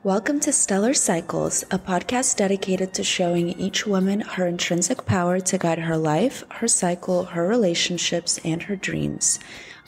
Welcome to Stellar Cycles, a podcast dedicated to showing each woman her intrinsic power to guide her life, her cycle, her relationships, and her dreams.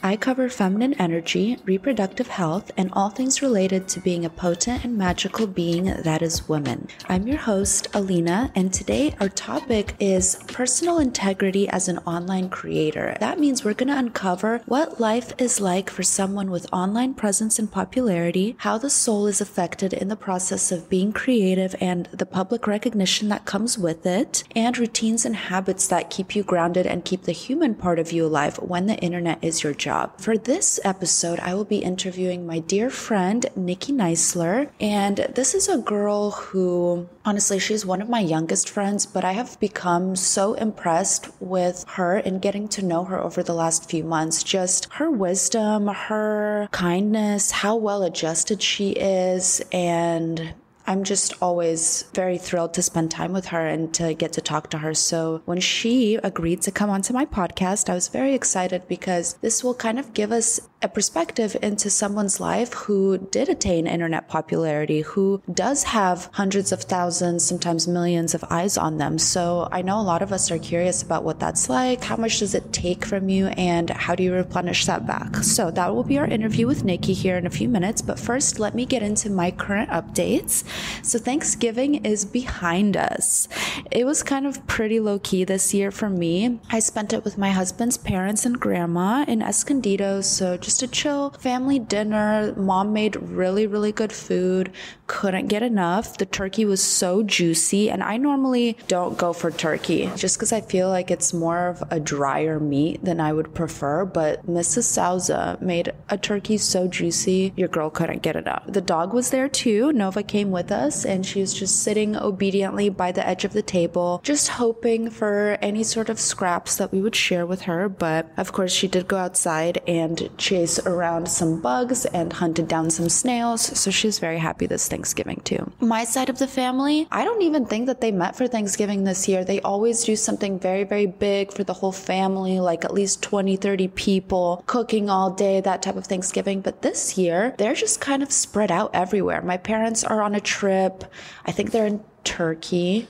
I cover feminine energy, reproductive health, and all things related to being a potent and magical being that is woman. I'm your host, Alina, and today our topic is personal integrity as an online creator. That means we're going to uncover what life is like for someone with online presence and popularity, how the soul is affected in the process of being creative and the public recognition that comes with it, and routines and habits that keep you grounded and keep the human part of you alive when the internet is your job. For this episode, I will be interviewing my dear friend, Nikki Neisler, and this is a girl who, honestly, she's one of my youngest friends, but I have become so impressed with her and getting to know her over the last few months. Just her wisdom, her kindness, how well adjusted she is, and I'm just always very thrilled to spend time with her and to get to talk to her. So when she agreed to come onto my podcast, I was very excited because this will kind of give us a perspective into someone's life who did attain internet popularity, who does have hundreds of thousands, sometimes millions of eyes on them. So I know a lot of us are curious about what that's like, how much does it take from you, and how do you replenish that back? So that will be our interview with Nikki here in a few minutes. But first, let me get into my current updates. So Thanksgiving is behind us. It was kind of pretty low-key this year for me. I spent it with my husband's parents and grandma in Escondido, so just a chill family dinner. Mom made really, really good food. Couldn't get enough. The turkey was so juicy, and I normally don't go for turkey just because I feel like it's more of a drier meat than I would prefer, but Mrs. Souza made a turkey so juicy, your girl couldn't get enough. The dog was there too. Nova came with us, and she was just sitting obediently by the edge of the table, just hoping for any sort of scraps that we would share with her. But of course, she did go outside and chase around some bugs and hunted down some snails, so she was very happy this Thanksgiving too. My side of the family, I don't even think that they met for Thanksgiving this year. They always do something very, very big for the whole family, like at least 20, 30 people, cooking all day, that type of Thanksgiving. But this year, they're just kind of spread out everywhere. My parents are on a trip. I think they're in Turkey.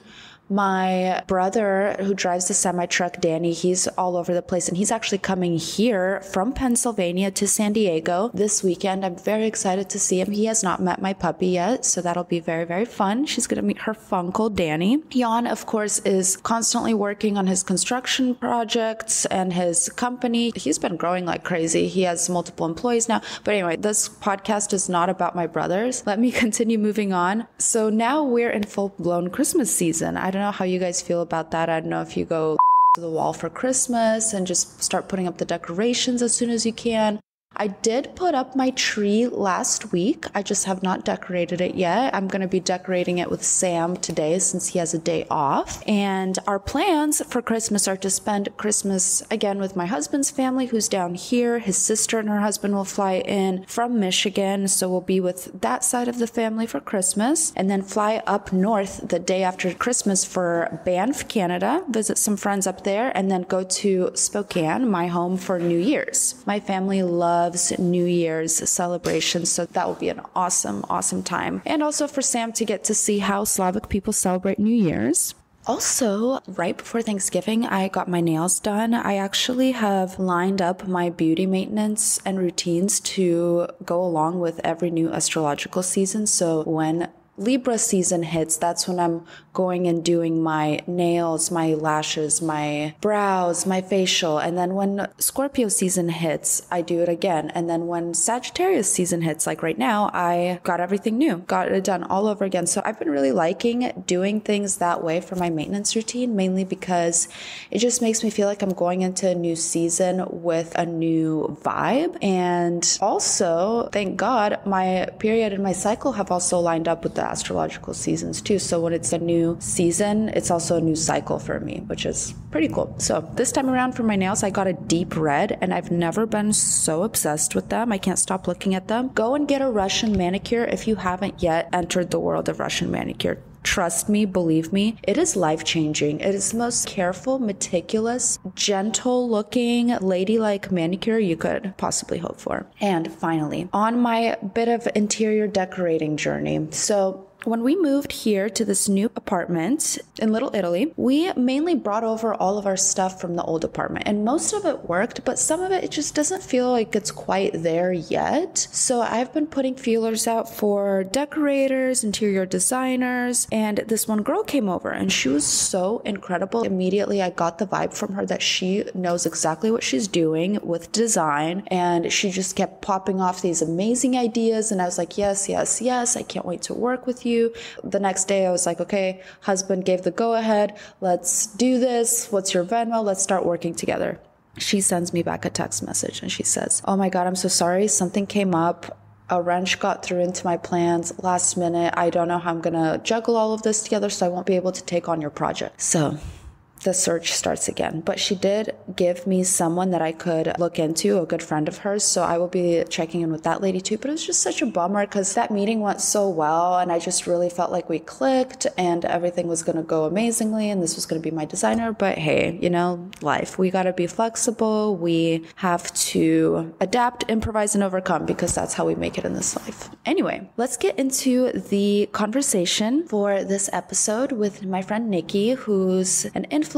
My brother, who drives the semi-truck, Danny, he's all over the place, and he's actually coming here from Pennsylvania to San Diego this weekend. I'm very excited to see him. He has not met my puppy yet, so that'll be very, very fun. She's going to meet her funkle, Danny. Jan, of course, is constantly working on his construction projects and his company. He's been growing like crazy. He has multiple employees now. But anyway, this podcast is not about my brothers. Let me continue moving on. So now we're in full-blown Christmas season. I don't know how you guys feel about that. I don't know if you go to the wall for Christmas and just start putting up the decorations as soon as you can. I did put up my tree last week. I just have not decorated it yet. I'm going to be decorating it with Sam today since he has a day off. And our plans for Christmas are to spend Christmas again with my husband's family, who's down here. His sister and her husband will fly in from Michigan, so we'll be with that side of the family for Christmas, and then fly up north the day after Christmas for Banff, Canada, visit some friends up there, and then go to Spokane, my home, for New Year's. My family loves New Year's celebrations, so that will be an awesome, awesome time. And also for Sam to get to see how Slavic people celebrate New Year's. Also, right before Thanksgiving, I got my nails done. I actually have lined up my beauty maintenance and routines to go along with every new astrological season. So when Libra season hits, that's when I'm going and doing my nails, my lashes, my brows, my facial. And then when Scorpio season hits, I do it again. And then when Sagittarius season hits, like right now, I got everything new, got it done all over again. So I've been really liking doing things that way for my maintenance routine, mainly because it just makes me feel like I'm going into a new season with a new vibe. And also, thank God, my period and my cycle have also lined up with the astrological seasons too. So when it's a new season, it's also a new cycle for me, which is pretty cool. So this time around for my nails, I got a deep red, and I've never been so obsessed with them. I can't stop looking at them. Go and get a Russian manicure if you haven't yet entered the world of Russian manicure. Trust me, believe me, it is life-changing. It is the most careful, meticulous, gentle-looking, ladylike manicure you could possibly hope for. And finally, on my bit of interior decorating journey. So when we moved here to this new apartment in Little Italy, we mainly brought over all of our stuff from the old apartment, and most of it worked, but some of it just doesn't feel like it's quite there yet. So I've been putting feelers out for decorators, interior designers, and this one girl came over and she was so incredible. Immediately I got the vibe from her that she knows exactly what she's doing with design, and she just kept popping off these amazing ideas, and I was like, yes, yes, yes, I can't wait to work with you. The next day I was like, okay, husband gave the go ahead. Let's do this. What's your Venmo? Let's start working together. She sends me back a text message and she says, oh my God, I'm so sorry. Something came up. A wrench got through into my plans last minute. I don't know how I'm going to juggle all of this together, so I won't be able to take on your project. So the search starts again. But she did give me someone that I could look into, a good friend of hers. So I will be checking in with that lady too. But it was just such a bummer because that meeting went so well. And I just really felt like we clicked and everything was going to go amazingly. And this was going to be my designer. But hey, you know, life. We got to be flexible. We have to adapt, improvise, and overcome because that's how we make it in this life. Anyway, let's get into the conversation for this episode with my friend Nikki, who's an influencer,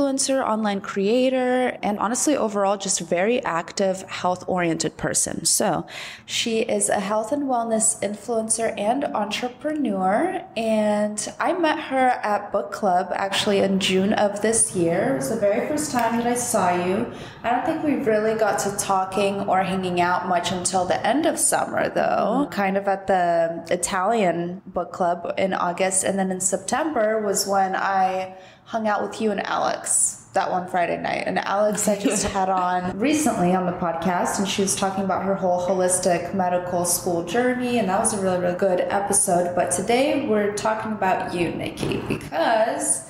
online creator, and honestly overall just very active, health-oriented person. So she is a health and wellness influencer and entrepreneur, and I met her at book club actually in June of this year. It was the very first time that I saw you. I don't think we really got to talking or hanging out much until the end of summer though, kind of at the Italian book club in August, and then in September was when I hung out with you and Alex that one Friday night. And Alex I just had on recently on the podcast, and she was talking about her whole holistic medical school journey, and that was a really, really good episode. But today we're talking about you, Nikki, because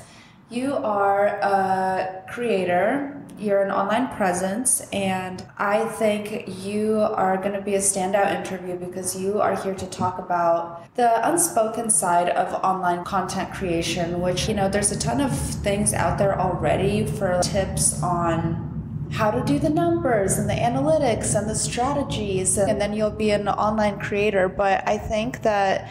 you are a creator, you're an online presence, and I think you are going to be a standout interview because you are here to talk about the unspoken side of online content creation, which, you know, there's a ton of things out there already for tips on how to do the numbers and the analytics and the strategies, and then you'll be an online creator. But I think that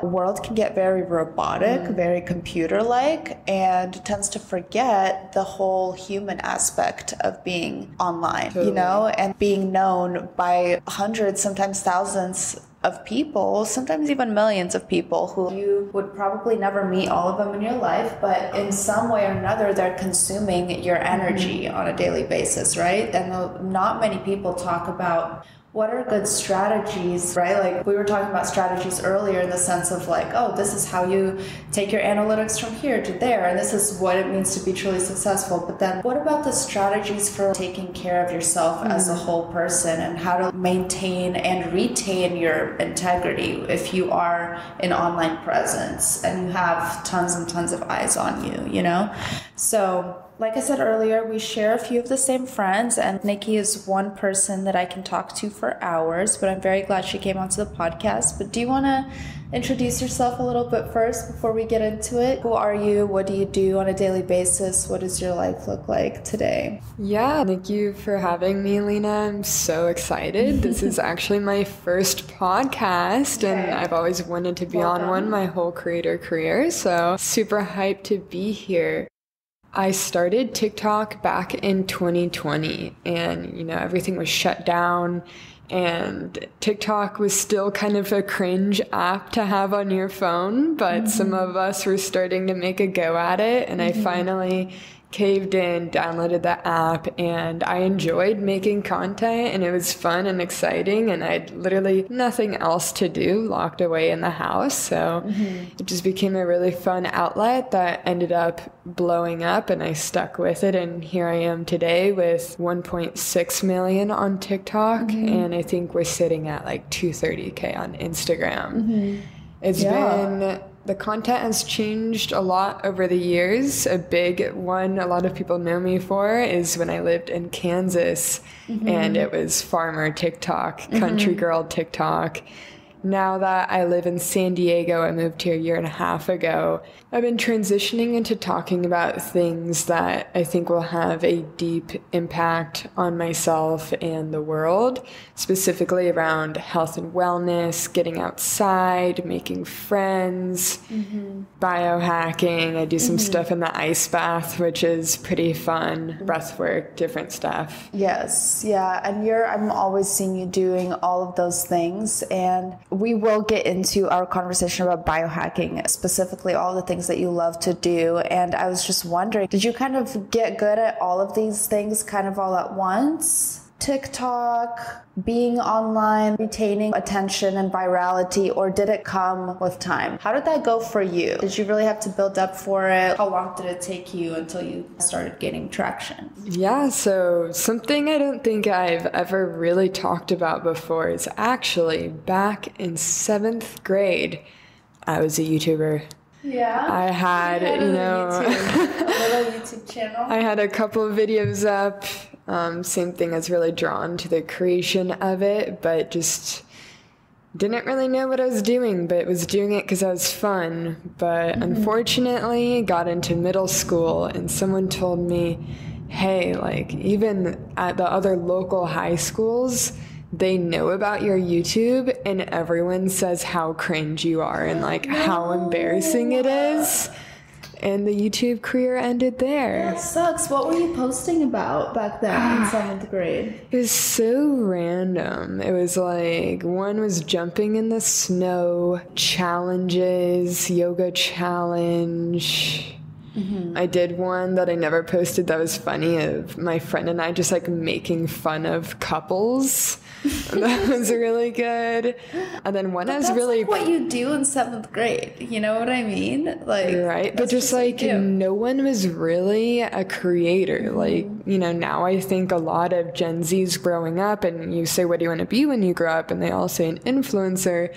world can get very robotic, very computer-like, and tends to forget the whole human aspect of being online, totally. You know, and being known by hundreds, sometimes thousands of people, sometimes even millions of people who you would probably never meet all of them in your life, but in some way or another, they're consuming your energy on a daily basis, right? And not many people talk about what are good strategies, right? Like we were talking about strategies earlier in the sense of like, oh, this is how you take your analytics from here to there, and this is what it means to be truly successful. But then what about the strategies for taking care of yourself as a whole person, and how to maintain and retain your integrity if you are an online presence and you have tons and tons of eyes on you, you know? So like I said earlier, we share a few of the same friends, and Nikki is one person that I can talk to for hours, but I'm very glad she came onto the podcast. But do you want to introduce yourself a little bit first before we get into it? Who are you? What do you do on a daily basis? What does your life look like today? Yeah, thank you for having me, Lena. I'm so excited. This is actually my first podcast, and I've always wanted to be on one my whole creator career, so super hyped to be here. I started TikTok back in 2020, and, you know, everything was shut down, and TikTok was still kind of a cringe app to have on your phone, but some of us were starting to make a go at it, and I finally caved in, downloaded the app, and I enjoyed making content, and it was fun and exciting, and I had literally nothing else to do, locked away in the house, so it just became a really fun outlet that ended up blowing up, and I stuck with it, and here I am today with 1.6 million on TikTok, and I think we're sitting at like 230K on Instagram. It's been... The content has changed a lot over the years. A big one a lot of people know me for is when I lived in Kansas, and it was farmer TikTok, country girl TikTok. now that I live in San Diego, I moved here a year and a half ago, I've been transitioning into talking about things that I think will have a deep impact on myself and the world, specifically around health and wellness, getting outside, making friends, biohacking. I do some stuff in the ice bath, which is pretty fun, breath work, different stuff. Yes, yeah, and I'm always seeing you doing all of those things, and we will get into our conversation about biohacking, specifically all the things that you love to do. And I was just wondering, did you kind of get good at all of these things kind of all at once? TikTok, being online, retaining attention and virality, or did it come with time? How did that go for you? Did you really have to build up for it? How long did it take you until you started gaining traction? Yeah, so something I don't think I've ever really talked about before is actually back in 7th grade, I was a YouTuber. Yeah. I had, a little YouTube channel. I had a couple of videos up. Same thing, I was really drawn to the creation of it, but just didn't really know what I was doing, but was doing it because I was fun. But unfortunately, got into middle school and someone told me, hey, like even at the other local high schools, they know about your YouTube and everyone says how cringe you are and like how embarrassing it is. And the YouTube career ended there. That sucks. What were you posting about back then in 7th grade? It was so random. It was like, one was jumping in the snow, challenges, yoga challenge. I did one that I never posted that was funny of my friend and I just like making fun of couples. That was really good. And then one That's like what you do in 7th grade. You know what I mean? Like, right. But just like no one was really a creator. Like, you know, now I think a lot of Gen Zs growing up and you say, what do you want to be when you grow up? And they all say an influencer,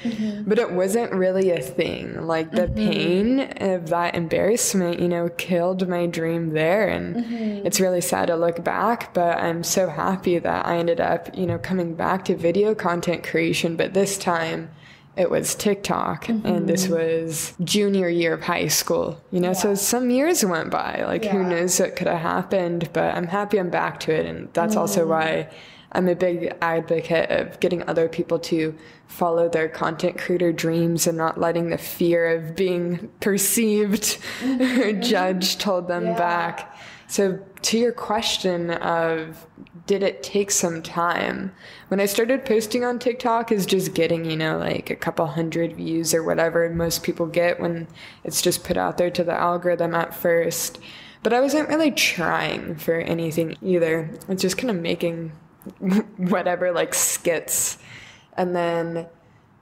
but it wasn't really a thing. Like the pain of that embarrassment, you know, killed my dream there. And it's really sad to look back, but I'm so happy that I ended up, you know, coming back to video content creation, but this time it was TikTok, and this was junior year of high school, you know, so some years went by, like who knows what could have happened, but I'm happy I'm back to it, and that's also why I'm a big advocate of getting other people to follow their content creator dreams and not letting the fear of being perceived or judged hold them back. So to your question of did it take some time? When I started posting on TikTok is just getting, you know, like a couple hundred views or whatever most people get when it's just put out there to the algorithm at first. But I wasn't really trying for anything either. It's just kind of making whatever, like skits. And then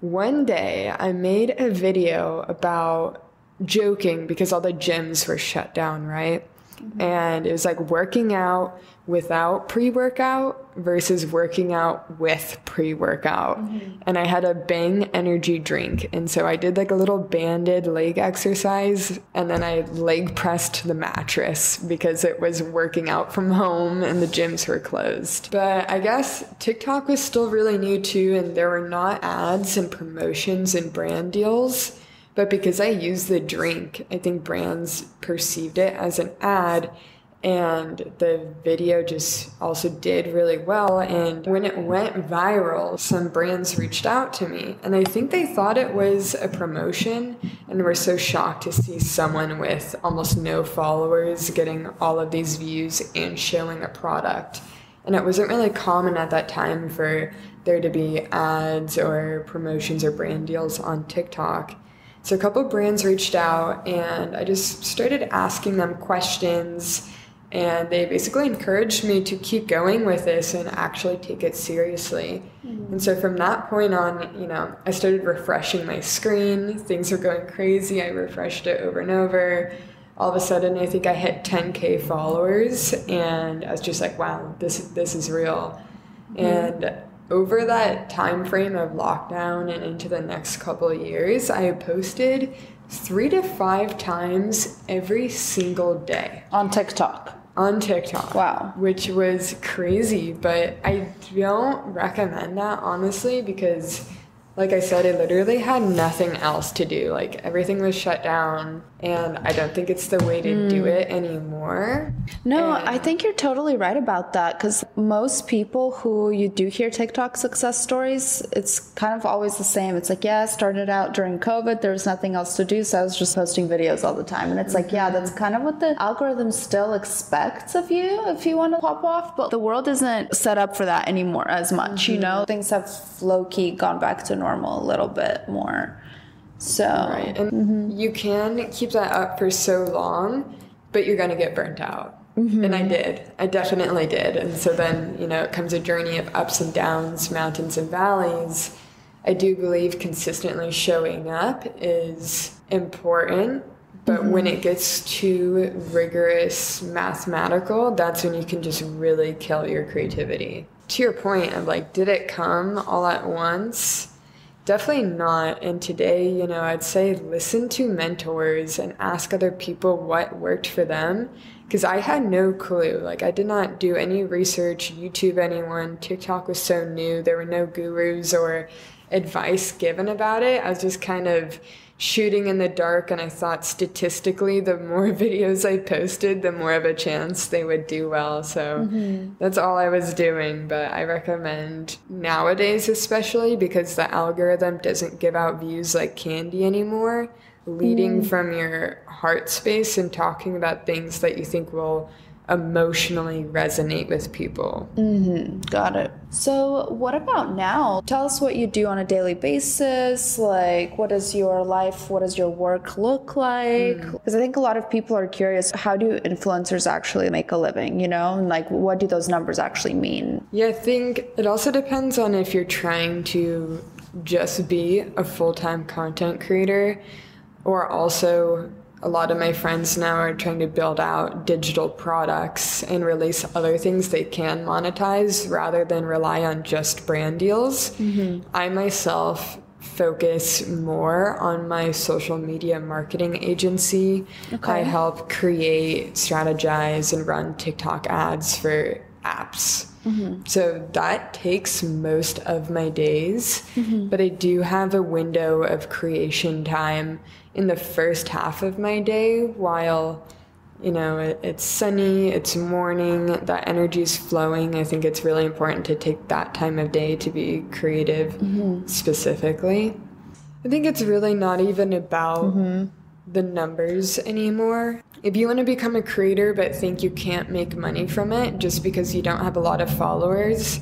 one day I made a video about joking because all the gyms were shut down, right? And it was like working out without pre-workout versus working out with pre-workout. And I had a Bang energy drink. And so I did like a little banded leg exercise and then I leg pressed the mattress because it was working out from home and the gyms were closed. But I guess TikTok was still really new too, and there were not ads and promotions and brand deals. But because I used the drink, I think brands perceived it as an ad, and the video just also did really well. And when it went viral, some brands reached out to me, and I think they thought it was a promotion and were so shocked to see someone with almost no followers getting all of these views and showing a product. And it wasn't really common at that time for there to be ads or promotions or brand deals on TikTok. So a couple brands reached out and I just started asking them questions, and they basically encouraged me to keep going with this and actually take it seriously. And so from that point on, you know, I started refreshing my screen. Things were going crazy. I refreshed it over and over. All of a sudden, I think I hit 10K followers, and I was just like, wow, this is real. And over that time frame of lockdown and into the next couple of years, I posted 3 to 5 times every single day. On TikTok? On TikTok. Wow. Which was crazy, but I don't recommend that, honestly, because Like I said, I literally had nothing else to do. Like everything was shut down, and I don't think it's the way to do it anymore. No, I think you're totally right about that, because most people who you do hear TikTok success stories, it's kind of always the same. It's like, yeah, I started out during COVID, there was nothing else to do, so I was just posting videos all the time. And it's like, yeah, that's kind of what the algorithm still expects of you if you want to pop off. But the world isn't set up for that anymore as much, you know? Things have low-key gone back to normal a little bit more. So right. And you can keep that up for so long, but you're going to get burnt out. And I definitely did. And so then, you know, it comes a journey of ups and downs, mountains and valleys. I do believe consistently showing up is important, but when it gets too rigorous, mathematical, that's when you can just really kill your creativity. To your point of like, did it come all at once? Definitely not. And today, you know, I'd say listen to mentors and ask other people what worked for them, because I had no clue. Like, I did not do any research, YouTube anyone. TikTok was so new. There were no gurus or advice given about it. I was just kind of shooting in the dark, and I thought statistically the more videos I posted, the more of a chance they would do well. So that's all I was doing. But I recommend nowadays, especially because the algorithm doesn't give out views like candy anymore, leading from your heart space and talking about things that you think will emotionally resonate with people. Got it. So what about now? Tell us what you do on a daily basis. Like, what is your life, what does your work look like? Because I think a lot of people are curious, how do influencers actually make a living, you know? And like, what do those numbers actually mean? Yeah, I think it also depends on if you're trying to just be a full-time content creator, or also a lot of my friends now are trying to build out digital products and release other things they can monetize rather than rely on just brand deals. I myself focus more on my social media marketing agency. I help create, strategize, and run TikTok ads for apps. So that takes most of my days, but I do have a window of creation time in the first half of my day while, you know, it's sunny, it's morning, that energy is flowing. I think it's really important to take that time of day to be creative specifically. I think it's really not even about the numbers anymore. If you want to become a creator but think you can't make money from it just because you don't have a lot of followers,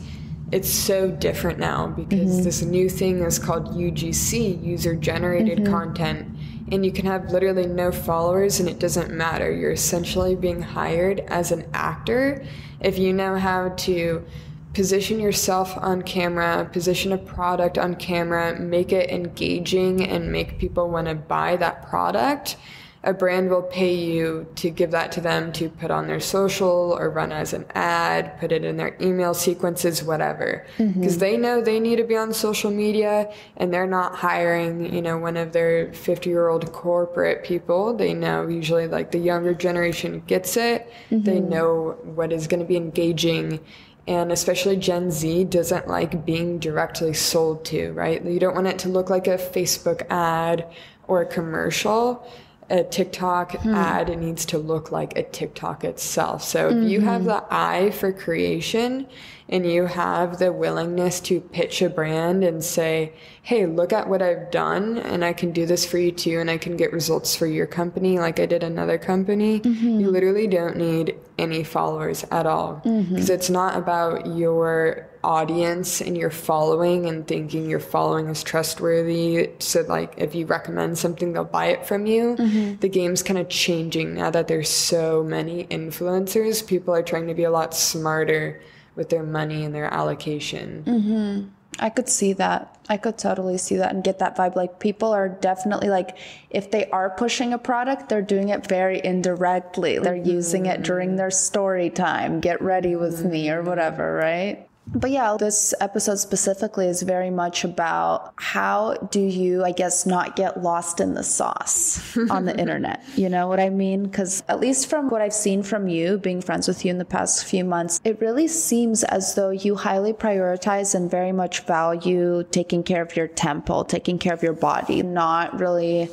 it's so different now because this new thing is called UGC, user-generated content, and you can have literally no followers and it doesn't matter. You're essentially being hired as an actor if you know how to position yourself on camera, position a product on camera, make it engaging and make people want to buy that product. A brand will pay you to give that to them to put on their social or run as an ad, put it in their email sequences, whatever. Because they know they need to be on social media and they're not hiring, you know, one of their 50-year-old corporate people. They know usually like the younger generation gets it. They know what is going to be engaging. And especially Gen Z doesn't like being directly sold to, right? You don't want it to look like a Facebook ad or a commercial. A TikTok ad, it needs to look like a TikTok itself. So if you have the eye for creation and you have the willingness to pitch a brand and say, hey, look at what I've done and I can do this for you too and I can get results for your company like I did another company, you literally don't need any followers at all. Because it's not about your audience and your following and thinking your following is trustworthy. So like if you recommend something, they'll buy it from you. The game's kind of changing now that there's so many influencers. People are trying to be a lot smarter with their money and their allocation. I could see that. I could totally see that and get that vibe. Like people are definitely like, if they are pushing a product, they're doing it very indirectly. They're using it during their story time. Get ready with me or whatever, right? But yeah, this episode specifically is very much about how do you, I guess, not get lost in the sauce on the internet. You know what I mean? Because at least from what I've seen from you, being friends with you in the past few months, it really seems as though you highly prioritize and very much value taking care of your temple, taking care of your body, not really,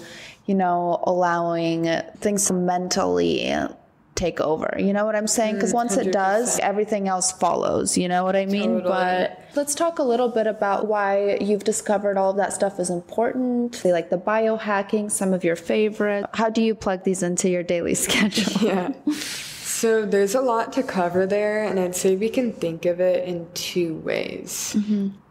allowing things to mentally take over. You know what I'm saying? Because once 100%. It does, everything else follows. You know what I mean? Totally. But let's talk a little bit about why you've discovered all of that stuff is important. Like the biohacking, some of your favorites. How do you plug these into your daily schedule? Yeah. So there's a lot to cover there, and I'd say we can think of it in two ways.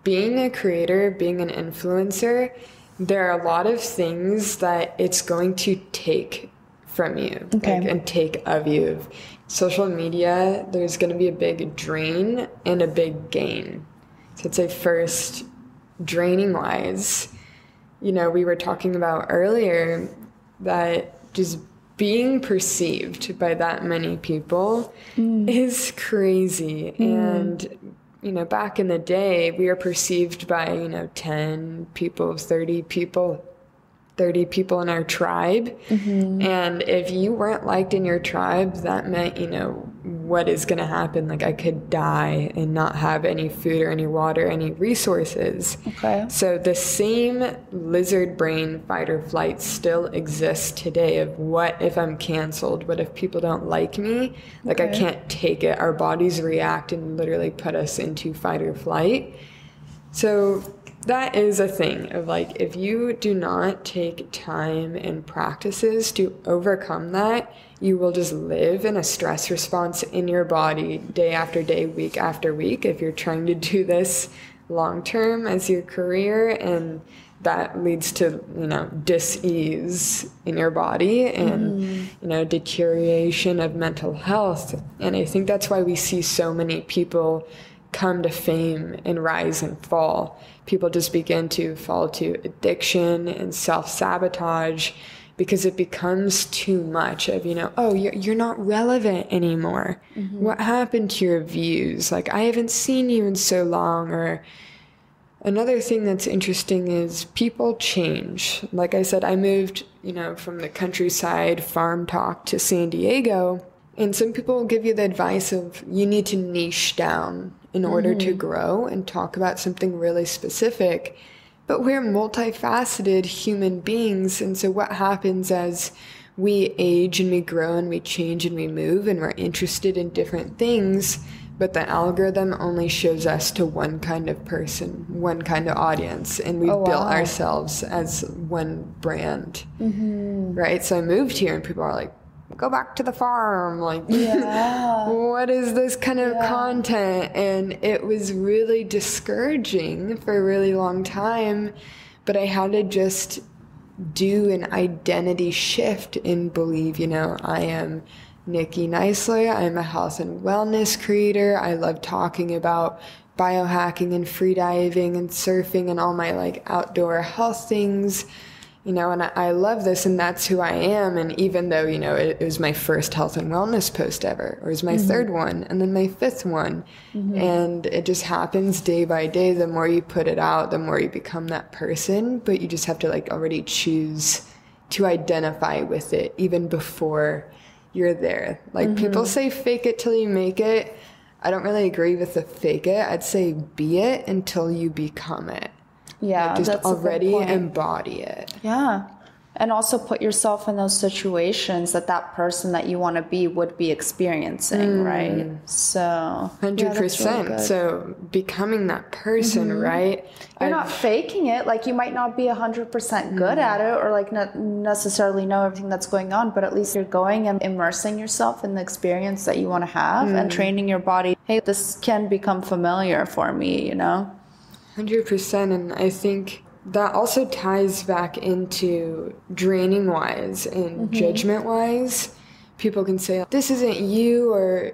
Being a creator, being an influencer, there are a lot of things that it's going to take from you and take of you. Social media, there's going to be a big drain and a big gain. So I'd say first, draining wise, we were talking about earlier that just being perceived by that many people is crazy. And back in the day, we were perceived by 10 people, 30 people in our tribe. And if you weren't liked in your tribe, that meant, what is going to happen? Like I could die and not have any food or any water, any resources. Okay. So the same lizard brain fight or flight still exists today of what if I'm canceled? What if people don't like me? Like I can't take it. Our bodies react and literally put us into fight or flight. So that is a thing of like, if you do not take time and practices to overcome that, you will just live in a stress response in your body day after day, week after week. If you're trying to do this long term as your career, and that leads to, dis-ease in your body and, deterioration of mental health. And I think that's why we see so many people come to fame and rise and fall. People just begin to fall to addiction and self-sabotage because it becomes too much of, you're not relevant anymore. What happened to your views? Like, I haven't seen you in so long. Or another thing that's interesting is people change. Like I said, I moved, from the countryside farm talk to San Diego. And some people will give you the advice of you need to niche down in order to grow and talk about something really specific. But we're multifaceted human beings. And so what happens as we age and we grow and we change and we move and we're interested in different things, but the algorithm only shows us to one kind of person, one kind of audience. And we've built ourselves as one brand, right? So I moved here and people are like, go back to the farm. Like, what is this kind of content? And it was really discouraging for a really long time. But I had to just do an identity shift and believe, I am Nikki Neisler. I'm a health and wellness creator. I love talking about biohacking and freediving and surfing and all my outdoor health things. And I love this, and that's who I am. And even though, it was my first health and wellness post ever, or it was my third one, and then my fifth one. And it just happens day by day. The more you put it out, the more you become that person. But you just have to already choose to identify with it even before you're there. People say fake it till you make it. I don't really agree with the fake it. I'd say be it until you become it. Yeah, just that's already embody it. Yeah. And also put yourself in those situations that person that you want to be would be experiencing, right? So 100%. Really so becoming that person, right? You're not faking it. You might not be 100% good at it or not necessarily know everything that's going on, but at least you're going and immersing yourself in the experience that you want to have and training your body. Hey, this can become familiar for me, 100%. And I think that also ties back into draining wise and judgment wise. People can say, this isn't you, or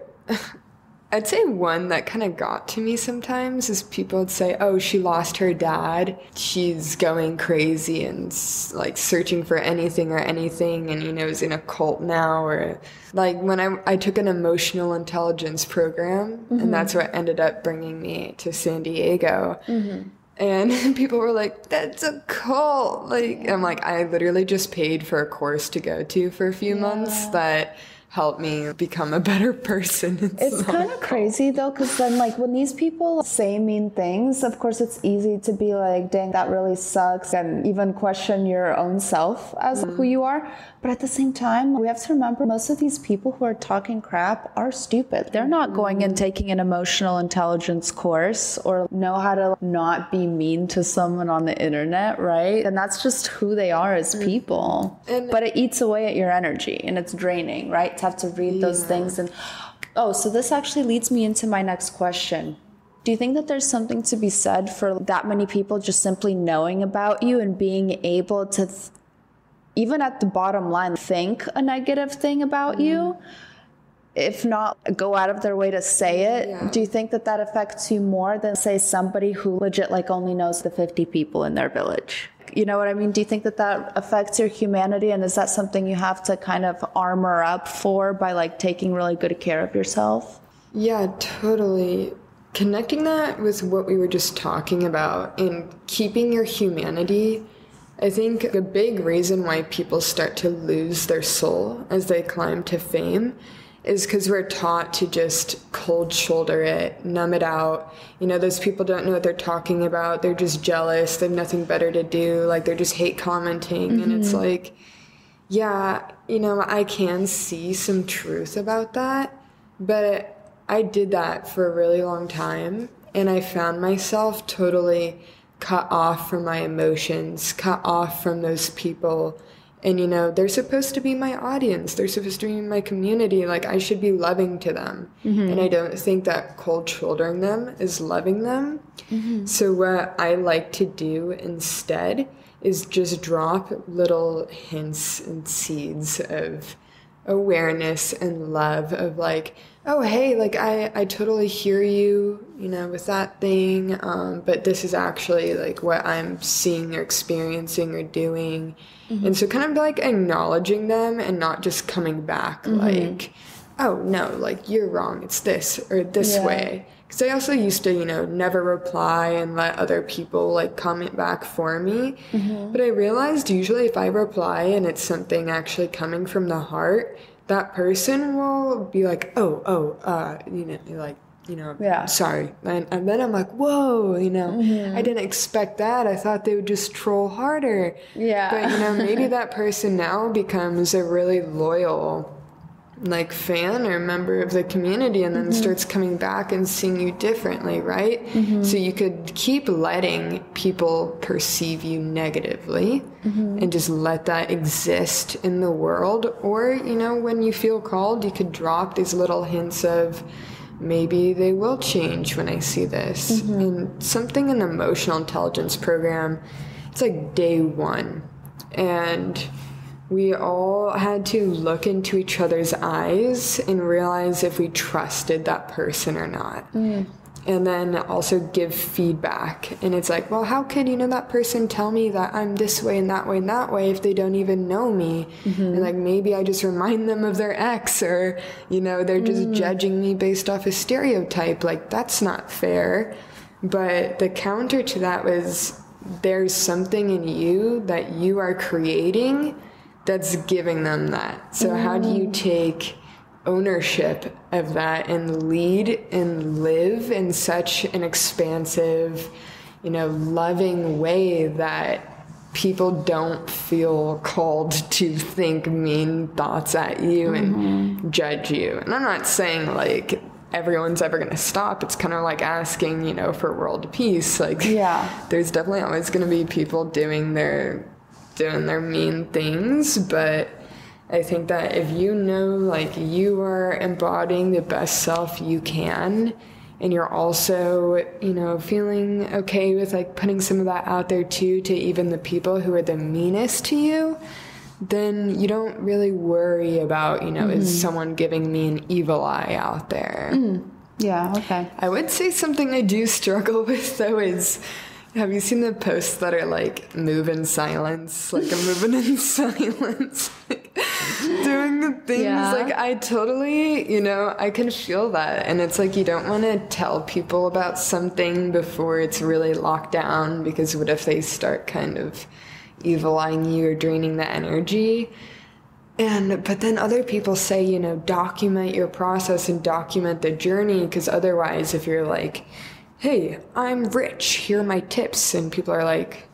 I'd say one that kind of got to me sometimes is people would say, oh, she lost her dad. She's going crazy and like searching for anything, and, is in a cult now. Or like when I took an emotional intelligence program, and that's what ended up bringing me to San Diego. And people were like, that's a cult. Like, I'm like, I literally just paid for a course to go to for a few months that help me become a better person. It's kind of crazy though, because then like when these people say mean things, of course it's easy to be like, dang, that really sucks, and even question your own self as who you are. But at the same time, we have to remember most of these people who are talking crap are stupid. They're not going and taking an emotional intelligence course or know how to not be mean to someone on the internet, right? And that's just who they are as people. But it eats away at your energy and it's draining, right? To have to read those things. And so this actually leads me into my next question. Do you think that there's something to be said for that many people just simply knowing about you and being able to even at the bottom line, think a negative thing about you, if not go out of their way to say it? Yeah. Do you think that affects you more than, say, somebody who legit like only knows the 50 people in their village? You know what I mean? Do you think that affects your humanity? And is that something you have to kind of armor up for by like taking really good care of yourself? Yeah, totally. Connecting that with what we were just talking about and keeping your humanity, I think a big reason why people start to lose their soul as they climb to fame is because we're taught to just cold shoulder it, numb it out. Those people don't know what they're talking about. They're just jealous. They have nothing better to do. Like, they're just hate commenting. And it's like, yeah, I can see some truth about that. But I did that for a really long time. And I found myself totally cut off from my emotions, cut off from those people. And, they're supposed to be my audience. They're supposed to be my community. Like, I should be loving to them. And I don't think that cold shouldering them is loving them. So what I like to do instead is just drop little hints and seeds of awareness and love of like, oh, hey, like I totally hear you, with that thing. But this is actually like what I'm seeing or experiencing or doing. And so kind of like acknowledging them and not just coming back like, oh, no, like you're wrong. It's this or this way. Because I also used to, never reply and let other people like comment back for me. But I realized usually if I reply and it's something actually coming from the heart, that person will be like, sorry. And then I'm like, whoa, I didn't expect that. I thought they would just troll harder. But, maybe that person now becomes a really loyal like fan or member of the community and then starts coming back and seeing you differently, right? So you could keep letting people perceive you negatively and just let that exist in the world. Or, when you feel called, you could drop these little hints of maybe they will change when I see this. And something in the emotional intelligence program, it's like day one. And we all had to look into each other's eyes and realize if we trusted that person or not. And then also give feedback. And it's like, well, how could, that person tell me that I'm this way and that way and that way if they don't even know me? And like, maybe I just remind them of their ex or, they're just judging me based off a stereotype. Like, that's not fair. But the counter to that was there's something in you that you are creating that's giving them that. So how do you take ownership of that and lead and live in such an expansive, loving way that people don't feel called to think mean thoughts at you and judge you? And I'm not saying like everyone's ever going to stop. It's kind of like asking, for world peace. Like, there's definitely always going to be people doing their mean things, but I think that if like you are embodying the best self you can, and you're also, feeling okay with like putting some of that out there too, to even the people who are the meanest to you, then you don't really worry about, is someone giving me an evil eye out there? Yeah, okay. I would say something I do struggle with, though, is, have you seen the posts that are like, move in silence? Like, I'm moving in silence. Like, doing the things. Yeah. Like, I totally, you know, I can feel that. And it's like, you don't want to tell people about something before it's really locked down, because what if they start kind of evil eyeing you or draining the energy? But then other people say, you know, document your process and document the journey, because otherwise, if you're like, hey, I'm rich, here are my tips, and people are like,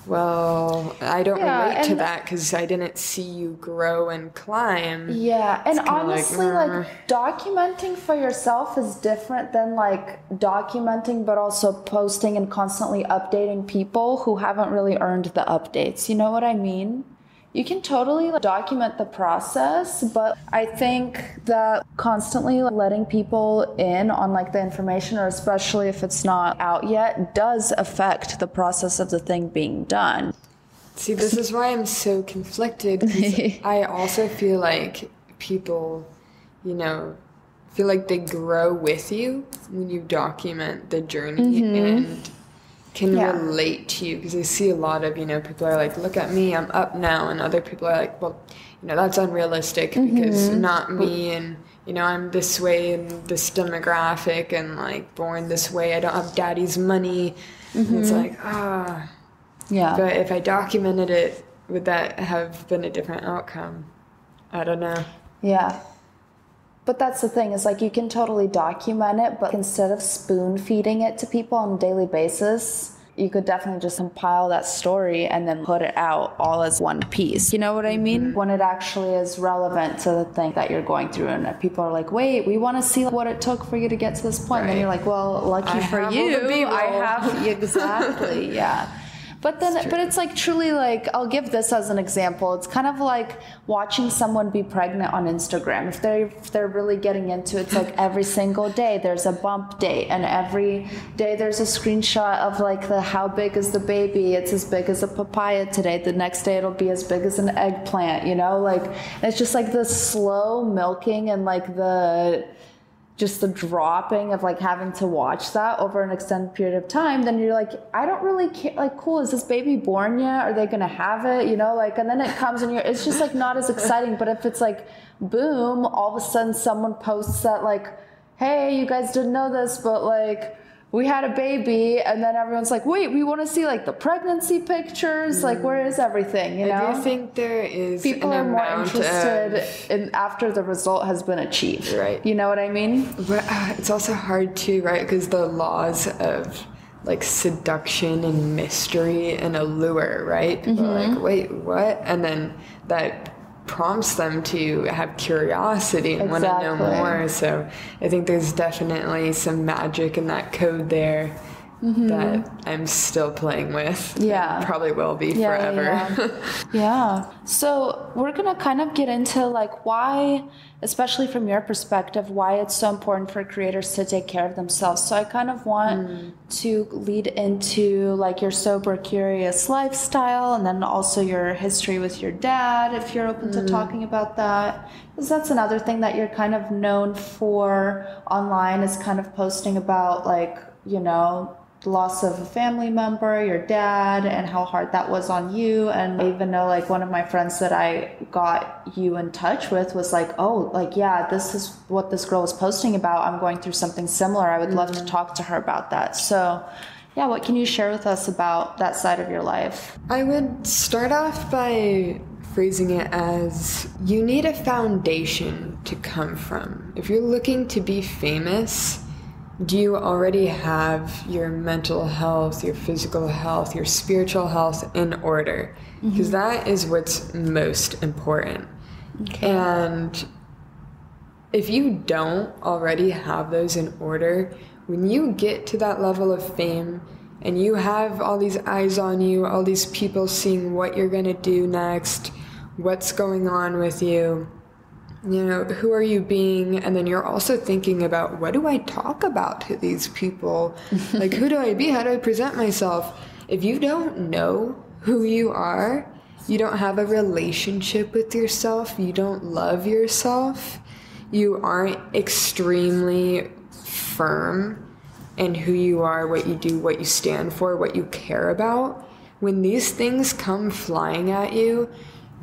well, I don't relate to that because I didn't see you grow and climb. Yeah, and honestly, like, documenting for yourself is different than, like, documenting but also posting and constantly updating people who haven't really earned the updates. You know what I mean? You can totally document the process, but I think that constantly letting people in on like the information, or especially if it's not out yet, does affect the process of the thing being done. See, this is why I'm so conflicted, because I also feel like people, you know, feel like they grow with you when you document the journey and can relate to you, because I see a lot of, you know, people are like, look at me, I'm up now, and other people are like, well, you know, that's unrealistic because not me, and, you know, I'm this way in this demographic and like born this way, I don't have daddy's money, and it's like, yeah. But if I documented it, would that have been a different outcome? I don't know. Yeah. But that's the thing, is like, you can totally document it, but instead of spoon feeding it to people on a daily basis, you could definitely just compile that story and then put it out all as one piece. You know what I mean? When it actually is relevant to the thing that you're going through, and people are like, wait, we want to see what it took for you to get to this point. And then you're like, well, lucky for you, I have, exactly, yeah. But then, but it's like, truly, like, I'll give this as an example. It's kind of like watching someone be pregnant on Instagram. If they're really getting into it, it's like every single day there's a bump date, and every day there's a screenshot of like how big is the baby. It's as big as a papaya today. The next day it'll be as big as an eggplant, you know, like, it's just like the slow milking and like just the dropping of like having to watch that over an extended period of time. Then you're like, I don't really care. Like, cool, is this baby born yet? Are they gonna have it? You know, like, and then it comes and it's just like not as exciting. But if it's like, boom, all of a sudden someone posts that like, hey, you guys didn't know this, but like, we had a baby, and then everyone's like, wait, we want to see like the pregnancy pictures, like, where is everything, you know? I do think there is people are more interested in after the result has been achieved, right? You know what I mean? But it's also hard too, right? Because the laws of like seduction and mystery and allure, right? People are like, wait, what? And then that prompts them to have curiosity and want to know more. So I think there's definitely some magic in that code there that I'm still playing with. Yeah. Probably will be forever. Yeah. So we're going to kind of get into like why, especially from your perspective, why it's so important for creators to take care of themselves. So I kind of want to lead into like your sober, curious lifestyle, and then also your history with your dad, if you're open to talking about that. Because that's another thing that you're kind of known for online, is kind of posting about like, you know, the loss of a family member, your dad, and how hard that was on you. And I even know like one of my friends that I got you in touch with was like, oh, like, yeah, this is what this girl was posting about. I'm going through something similar. I would love to talk to her about that. So yeah, what can you share with us about that side of your life? I would start off by phrasing it as, you need a foundation to come from. If you're looking to be famous, do you already have your mental health, your physical health, your spiritual health in order? Because that is what's most important. Okay. And if you don't already have those in order, when you get to that level of fame and you have all these eyes on you, all these people seeing what you're going to do next, what's going on with you, you know, who are you being? And then you're also thinking about, what do I talk about to these people? Like, who do I be? How do I present myself? If you don't know who you are, you don't have a relationship with yourself, you don't love yourself, you aren't extremely firm in who you are, what you do, what you stand for, what you care about, when these things come flying at you,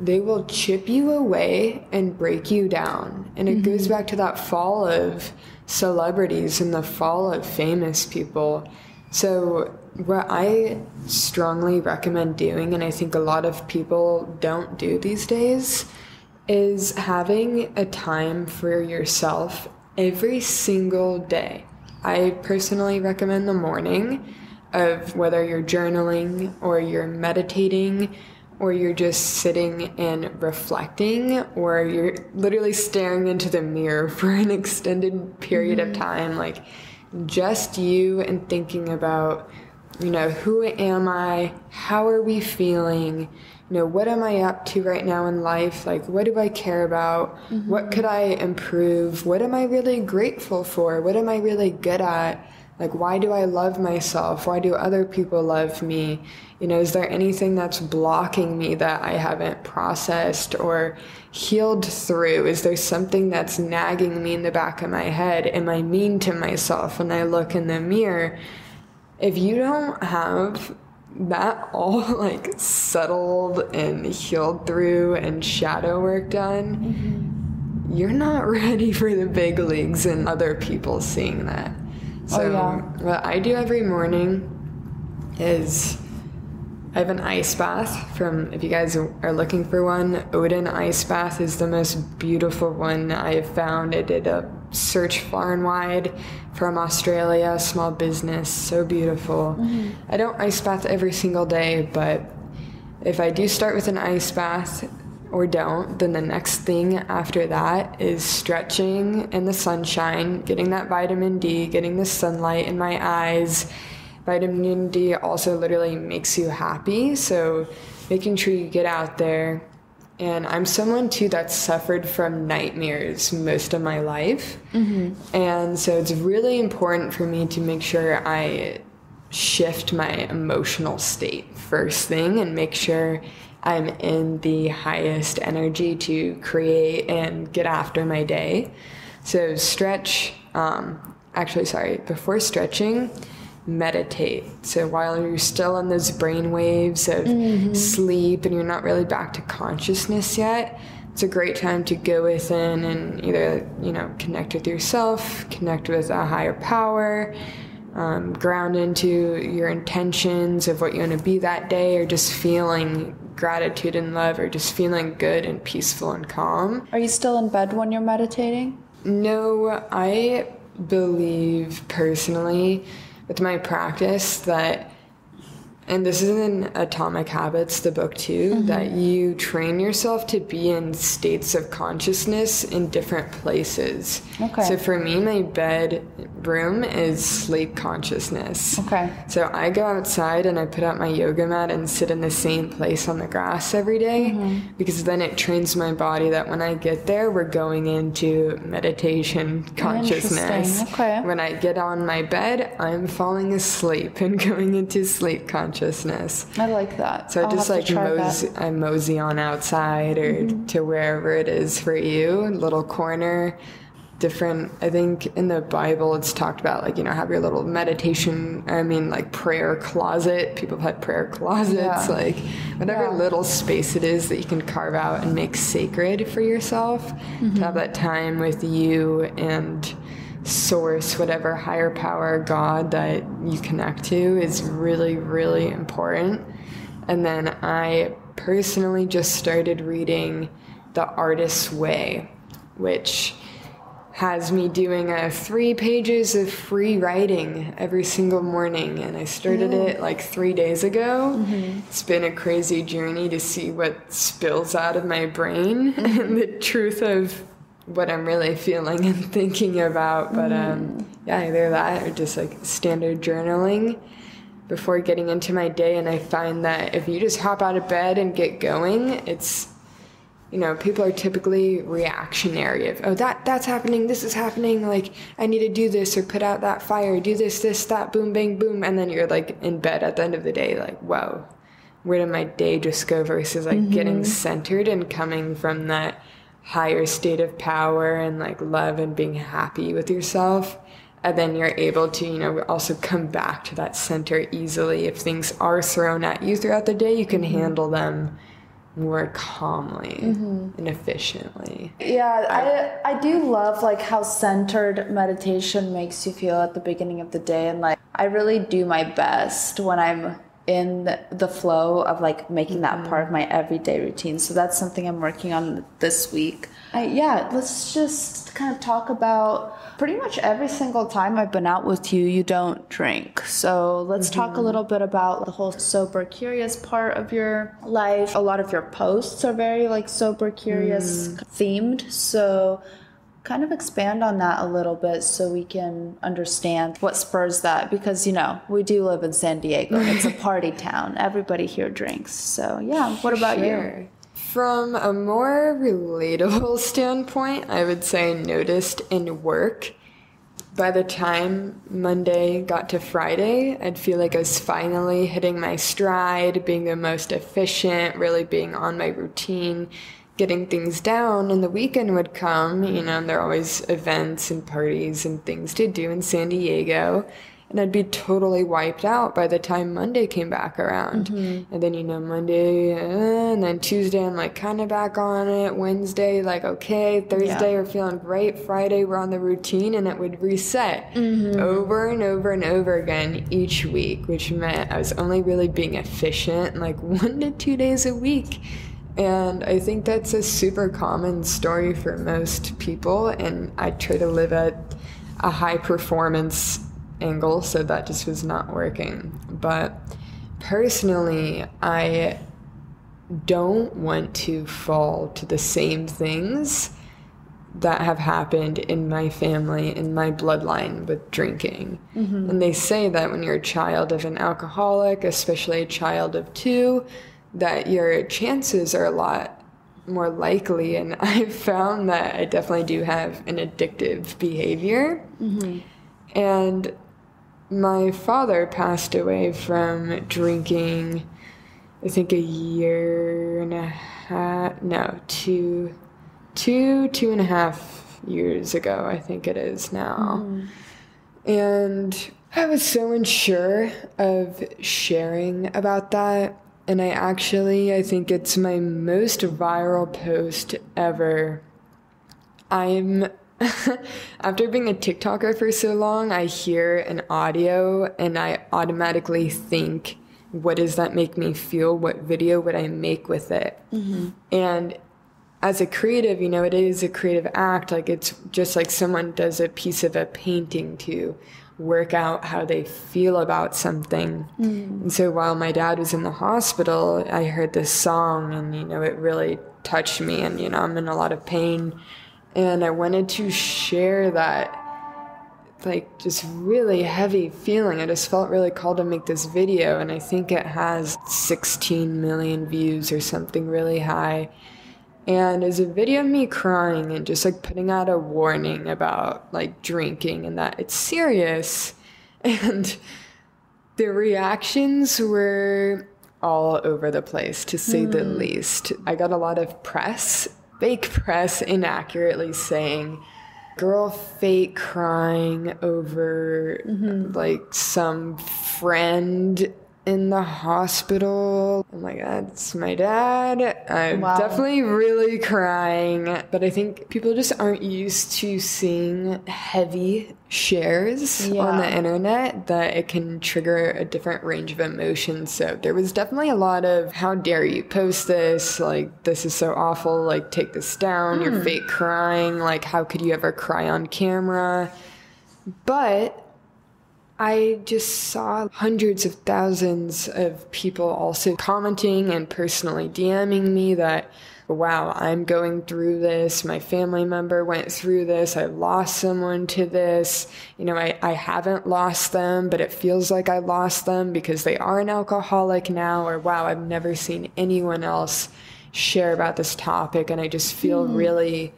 they will chip you away and break you down. And it goes back to that fall of celebrities and the fall of famous people. So what I strongly recommend doing, and I think a lot of people don't do these days, is having a time for yourself every single day. I personally recommend the morning, of whether you're journaling or you're meditating or you're just sitting and reflecting or you're literally staring into the mirror for an extended period of time, like just you and thinking about, you know, who am I? How are we feeling? You know, what am I up to right now in life? Like, what do I care about? What could I improve? What am I really grateful for? What am I really good at? Like, why do I love myself? Why do other people love me? You know, is there anything that's blocking me that I haven't processed or healed through? Is there something that's nagging me in the back of my head? Am I mean to myself when I look in the mirror? If you don't have that all like settled and healed through and shadow work done, you're not ready for the big leagues and other people seeing that. So what I do every morning is I have an ice bath from, if you guys are looking for one, Odin ice bath is the most beautiful one I have found. I did a search far and wide from Australia, small business, so beautiful. I don't ice bath every single day, but if I do start with an ice bath or don't, then the next thing after that is stretching in the sunshine, getting that vitamin D, getting the sunlight in my eyes. Vitamin D also literally makes you happy, so making sure you get out there. And I'm someone too that suffered from nightmares most of my life. And so it's really important for me to make sure I shift my emotional state first thing and make sure I'm in the highest energy to create and get after my day. So stretch, before stretching, meditate. So while you're still in those brain waves of sleep and you're not really back to consciousness yet, it's a great time to go within and either, you know, connect with yourself, connect with a higher power, ground into your intentions of what you want to be that day, or just feeling gratitude and love, or just feeling good and peaceful and calm. Are you still in bed when you're meditating? No, I believe personally with my practice that, and this is in Atomic Habits, the book too, that you train yourself to be in states of consciousness in different places. So for me, my bedroom is sleep consciousness. So I go outside and I put out my yoga mat and sit in the same place on the grass every day, because then it trains my body that when I get there, we're going into meditation consciousness. When I get on my bed, I'm falling asleep and going into sleep consciousness. I like that. So just like I mosey on outside or to wherever it is for you, little corner, different. I think in the Bible it's talked about, like, you know, have your little meditation, like prayer closet. People have had prayer closets, like whatever little space it is that you can carve out and make sacred for yourself, to have that time with you and source, whatever higher power, God that you connect to, is really, really important. And then I personally just started reading The Artist's Way, which has me doing 3 pages of free writing every single morning. And I started it like 3 days ago. It's been a crazy journey to see what spills out of my brain and the truth of what I'm really feeling and thinking about. But either that or just like standard journaling before getting into my day. And I find that if you just hop out of bed and get going, it's, you know, people are typically reactionary of, oh, that's happening, this is happening, like I need to do this or put out that fire, do this, that, boom, bang, boom. And then you're like in bed at the end of the day, like, whoa, where did my day just go? Versus like getting centered and coming from that higher state of power and like love and being happy with yourself And then you're able to, also come back to that center easily. If things are thrown at you throughout the day, you can handle them more calmly and efficiently. Yeah, I do love like how centered meditation makes you feel at the beginning of the day, and like I really do my best when I'm in the flow of like making that part of my everyday routine. So that's something I'm working on this week. Let's just kind of talk about pretty much every single time I've been out with you, you don't drink. So let's talk a little bit about the whole sober curious part of your life. A lot of your posts are very like sober curious themed. So kind of expand on that a little bit so we can understand what spurs that, because we do live in San Diego. It's a party town. Everybody here drinks. So what about you? From a more relatable standpoint, I would say noticed in work. By the time Monday got to Friday, I'd feel like I was finally hitting my stride, being the most efficient, really being on my routine, getting things down, and the weekend would come, and there are always events and parties and things to do in San Diego, and I'd be totally wiped out by the time Monday came back around. And then, Monday, and then Tuesday, I'm like kind of back on it. Wednesday, like, okay. Thursday, we're feeling great. Friday, we're on the routine, and it would reset over and over and over again each week, which meant I was only really being efficient like 1 to 2 days a week. And I think that's a super common story for most people, and I try to live at a high performance angle, so that just was not working. But personally, I don't want to fall to the same things that have happened in my family, in my bloodline with drinking. And they say that when you're a child of an alcoholic, especially a child of two, that your chances are a lot more likely. And I've found that I definitely do have an addictive behavior. And my father passed away from drinking, I think a year and a half, no, two and a half years ago, I think it is now. And I was so unsure of sharing about that. And I think it's my most viral post ever. After being a TikToker for so long, I hear an audio and I automatically think, what does that make me feel? What video would I make with it? And as a creative, it is a creative act. Like, it's just like someone does a piece of a painting to work out how they feel about something. And so while my dad was in the hospital, I heard this song and, it really touched me, and, I'm in a lot of pain. And I wanted to share that, like, just really heavy feeling. I just felt really called to make this video, and I think it has 16 million views or something really high. And it's a video of me crying and just like putting out a warning about like drinking and that it's serious. And the reactions were all over the place, to say the least. I got a lot of press, fake press, inaccurately saying, girl fake crying over like some friend in the hospital. Oh my God, it's my dad. I'm definitely really crying. But I think people just aren't used to seeing heavy shares on the internet, that it can trigger a different range of emotions. So there was definitely a lot of, how dare you post this? Like, this is so awful. Like, take this down. You're fake crying. Like, how could you ever cry on camera? But I just saw hundreds of thousands of people also commenting and personally DMing me that, wow, I'm going through this. My family member went through this. I lost someone to this. I haven't lost them, but it feels like I lost them because they are an alcoholic now. Or, wow, I've never seen anyone else share about this topic. And I just feel really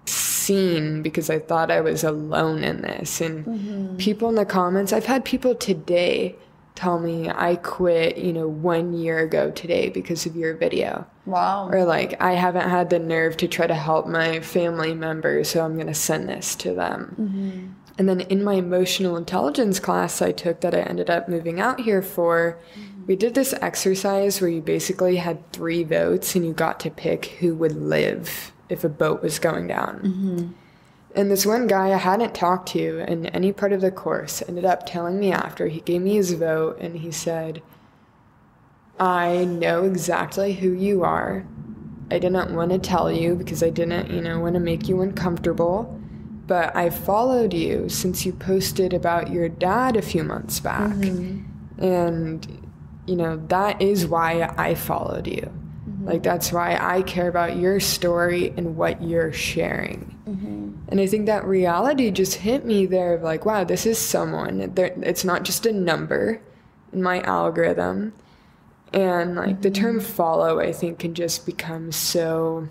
seen because I thought I was alone in this. And people in the comments, I've had people today tell me, I quit, 1 year ago today because of your video. Wow. Or like, I haven't had the nerve to try to help my family member, so I'm going to send this to them. And then in my emotional intelligence class I took that I ended up moving out here for, we did this exercise where you basically had 3 votes and you got to pick who would live if a boat was going down. And this one guy I hadn't talked to in any part of the course ended up telling me after, he gave me his vote and he said, I know exactly who you are. I didn't want to tell you because I didn't, want to make you uncomfortable. But I followed you since you posted about your dad a few months back. And, that is why I followed you. Like, that's why I care about your story and what you're sharing. And I think that reality just hit me there of like, wow, this is someone. It's not just a number in my algorithm. And, like, the term follow, I think, can just become so,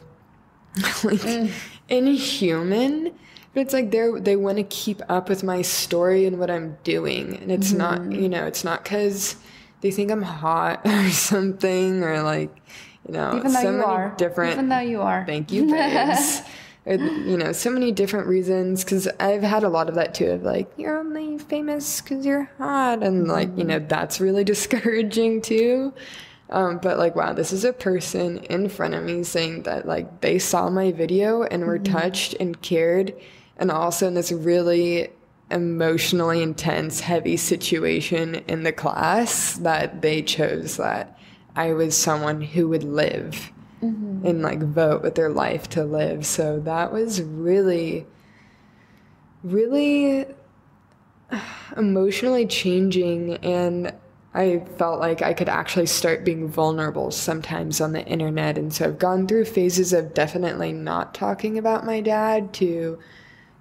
inhuman. But it's like they want to keep up with my story and what I'm doing. And it's not, it's not because they think I'm hot or something or like, even so many different. Even though you are. Thank you, babes. Or, so many different reasons. Because I've had a lot of that too. Of like, you're only famous because you're hot. And like, that's really discouraging too. But like, wow, this is a person in front of me saying that like they saw my video and were touched and cared. And also in this really emotionally intense, heavy situation in the class that they chose that I was someone who would live and like vote with their life to live. So that was really, really emotionally changing. And I felt like I could actually start being vulnerable sometimes on the internet. And so I've gone through phases of definitely not talking about my dad to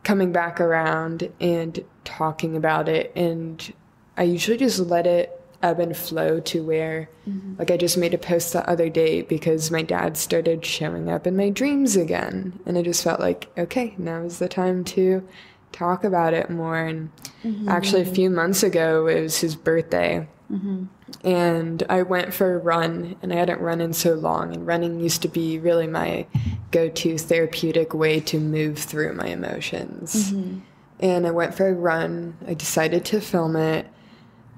coming back around and talking about it. And I usually just let it ebb and flow to where, like I just made a post the other day because my dad started showing up in my dreams again. And I just felt like, okay, now is the time to talk about it more. And actually a few months ago, it was his birthday. And I went for a run, and I hadn't run in so long. And running used to be really my go-to therapeutic way to move through my emotions. And I went for a run. I decided to film it.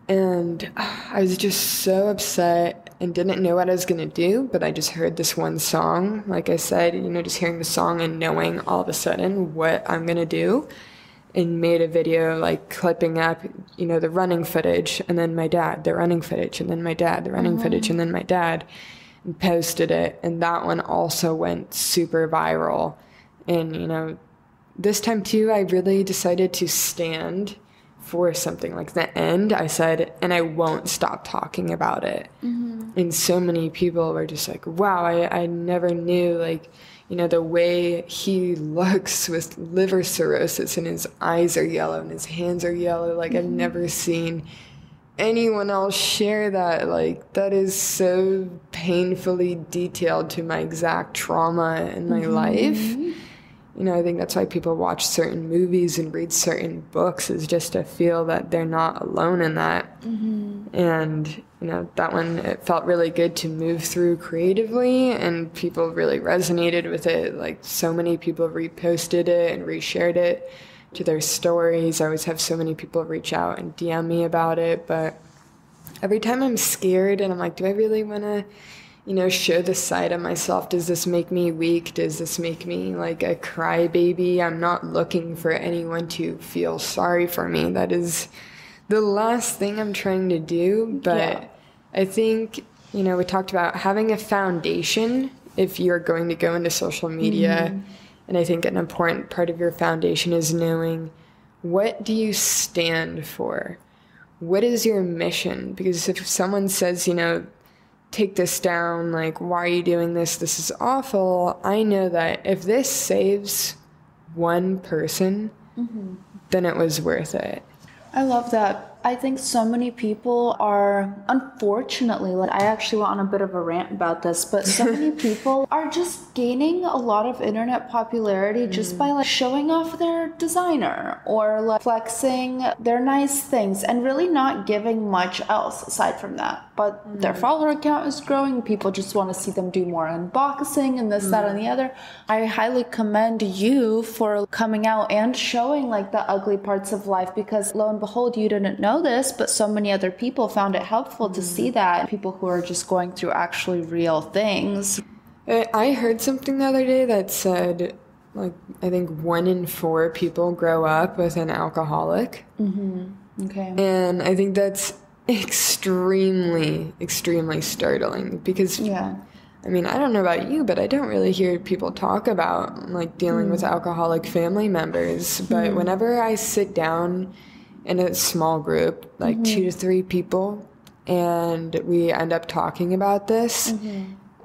And I was just so upset and didn't know what I was going to do. But I just heard this one song. Like I said, just hearing the song and knowing all of a sudden what I'm going to do. And made a video like clipping up, the running footage and then my dad, the running footage and then my dad, the running footage and then my dad, and posted it. And that one also went super viral. And, this time too, I really decided to stand for something. Like the end, I said, and I won't stop talking about it. And so many people were just like, wow, I never knew, like, the way he looks with liver cirrhosis and his eyes are yellow and his hands are yellow. Like, I've never seen anyone else share that. Like, that is so painfully detailed to my exact trauma in my life. I think that's why people watch certain movies and read certain books, is just to feel that they're not alone in that. And, that one, it felt really good to move through creatively, and people really resonated with it. Like, so many people reposted it and reshared it to their stories. I always have so many people reach out and DM me about it, but every time I'm scared and I'm like, do I really want to, show this side of myself? Does this make me weak? Does this make me like a crybaby? I'm not looking for anyone to feel sorry for me. That is the last thing I'm trying to do. But I think, we talked about having a foundation if you're going to go into social media. And I think an important part of your foundation is knowing, what do you stand for? What is your mission? Because if someone says, take this down, like, why are you doing this? This is awful. I know that if this saves one person, then it was worth it. I love that. I think so many people are, unfortunately, like I actually went on a bit of a rant about this, but so many people are just gaining a lot of internet popularity just by like showing off their designer or like flexing their nice things and really not giving much else aside from that. But their follower account is growing. People just want to see them do more unboxing and this, that, and the other. I highly commend you for coming out and showing like the ugly parts of life, because lo and behold, you didn't know this, but so many other people found it helpful to see that. People who are just going through actually real things. I heard something the other day that said, like, I think 1 in 4 people grow up with an alcoholic. Okay. And I think that's extremely, extremely startling because, I mean, I don't know about you, but I don't really hear people talk about, like, dealing with alcoholic family members. But whenever I sit down in a small group, like 2 to 3 people, and we end up talking about this,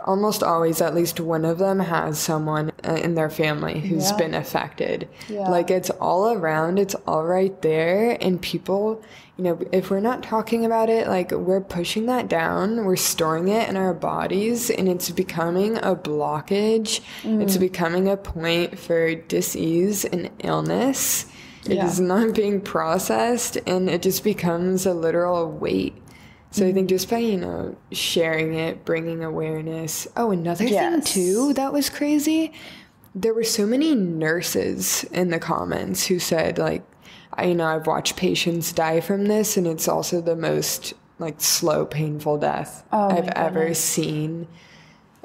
almost always at least one of them has someone in their family who's been affected. Like, it's all around, it's all right there, and people, you know, if we're not talking about it, like, we're pushing that down, we're storing it in our bodies, and it's becoming a blockage. It's becoming a point for dis-ease and illness. It is not being processed, and it just becomes a literal weight. So I think just by, you know, sharing it, bringing awareness. Oh, another thing too that was crazy. There were so many nurses in the comments who said, like, I've watched patients die from this, and it's also the most, like, slow, painful death I've ever seen.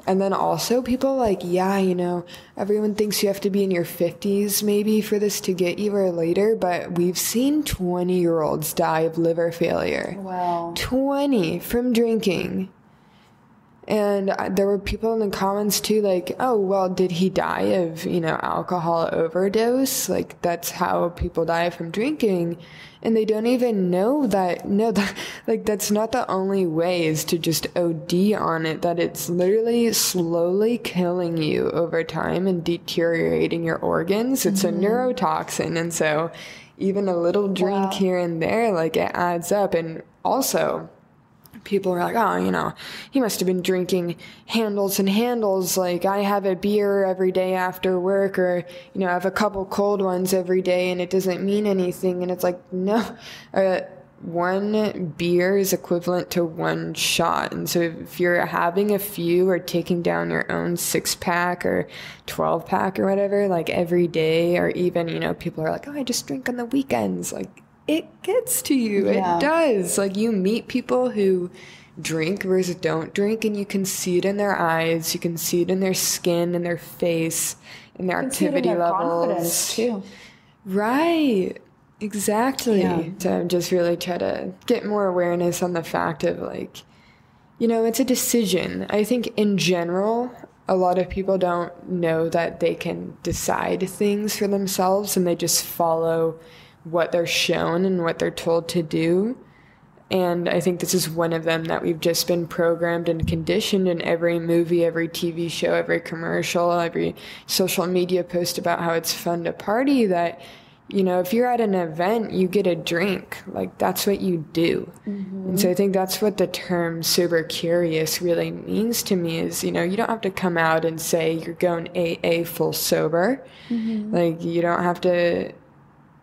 And then also people like, you know, everyone thinks you have to be in your 50s maybe for this to get you or later, but we've seen 20-year-olds die of liver failure. Wow. 20 from drinking. And there were people in the comments too, like, oh, well, did he die of, you know, alcohol overdose? Like, that's how people die from drinking. And they don't even know that, like, that's not the only way, is to just OD on it, that it's literally slowly killing you over time and deteriorating your organs. It's a neurotoxin. And so even a little drink here and there, like, it adds up. And also, people are like, oh, you know, he must have been drinking handles and handles. Like, I have a beer every day after work, or, you know, I have a couple cold ones every day, and it doesn't mean anything. And it's like, no, 1 beer is equivalent to 1 shot. And so if you're having a few or taking down your own 6-pack or 12-pack or whatever, like, every day, or even, you know, people are like, oh, I just drink on the weekends. Like, it gets to you. It does. Like, you meet people who drink versus don't drink, and you can see it in their eyes, you can see it in their skin, in their face, in their activity levels. Confidence too. Right. Exactly. So just really try to get more awareness on the fact of, like, you know, it's a decision. I think in general, a lot of people don't know that they can decide things for themselves, and they just follow what they're shown and what they're told to do. And I think this is one of them, that we've just been programmed and conditioned in every movie, every TV show, every commercial, every social media post about how it's fun to party, that, you know, if you're at an event, you get a drink. Like, that's what you do. And so I think that's what the term sober curious really means to me, is, you know, you don't have to come out and say you're going AA full sober. Like, you don't have to,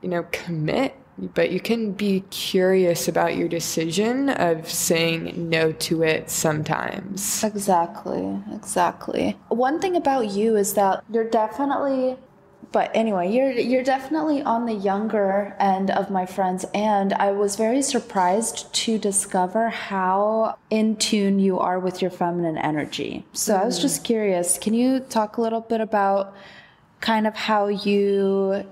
you know, commit, but you can be curious about your decision of saying no to it sometimes. Exactly. One thing about you is that you're definitely, but anyway, you're definitely on the younger end of my friends, and I was very surprised to discover how in tune you are with your feminine energy. So I was just curious, can you talk a little bit about kind of how you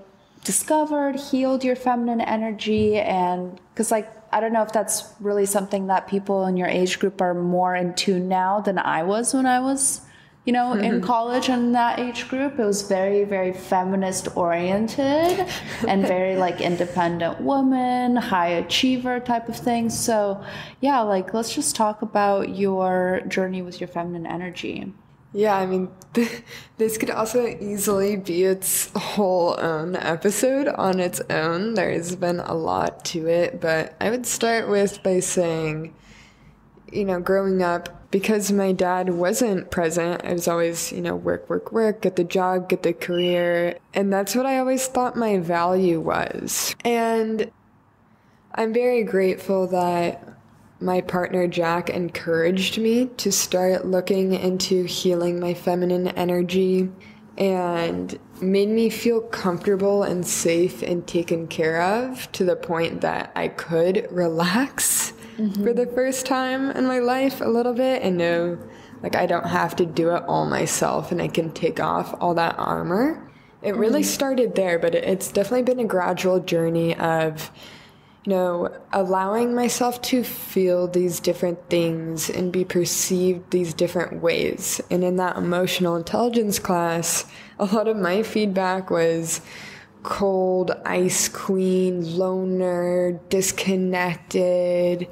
discovered, healed your feminine energy? And because, like, I don't know if that's really something that people in your age group are more in tune now than I was when I was, you know, in college and that age group. It was very, very feminist oriented and very, like, independent woman, high achiever type of thing. So yeah, like, let's just talk about your journey with your feminine energy. Yeah, I mean, this could also easily be its whole own episode on its own. There's been a lot to it, but I would start with by saying, growing up, because my dad wasn't present, I was always, work, work, work, get the job, get the career. And that's what I always thought my value was. And I'm very grateful that my partner Jack encouraged me to start looking into healing my feminine energy and made me feel comfortable and safe and taken care of to the point that I could relax for the first time in my life a little bit and know like I don't have to do it all myself and I can take off all that armor. It really started there, but it's definitely been a gradual journey of allowing myself to feel these different things and be perceived these different ways. And in that emotional intelligence class, a lot of my feedback was cold, ice queen, loner, disconnected,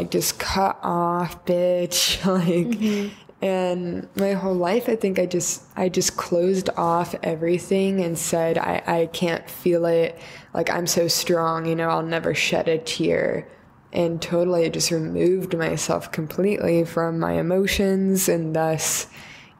just cut off, bitch, And my whole life, I think I just closed off everything and said, I can't feel it. Like, I'm so strong, I'll never shed a tear. And totally just removed myself completely from my emotions. And thus,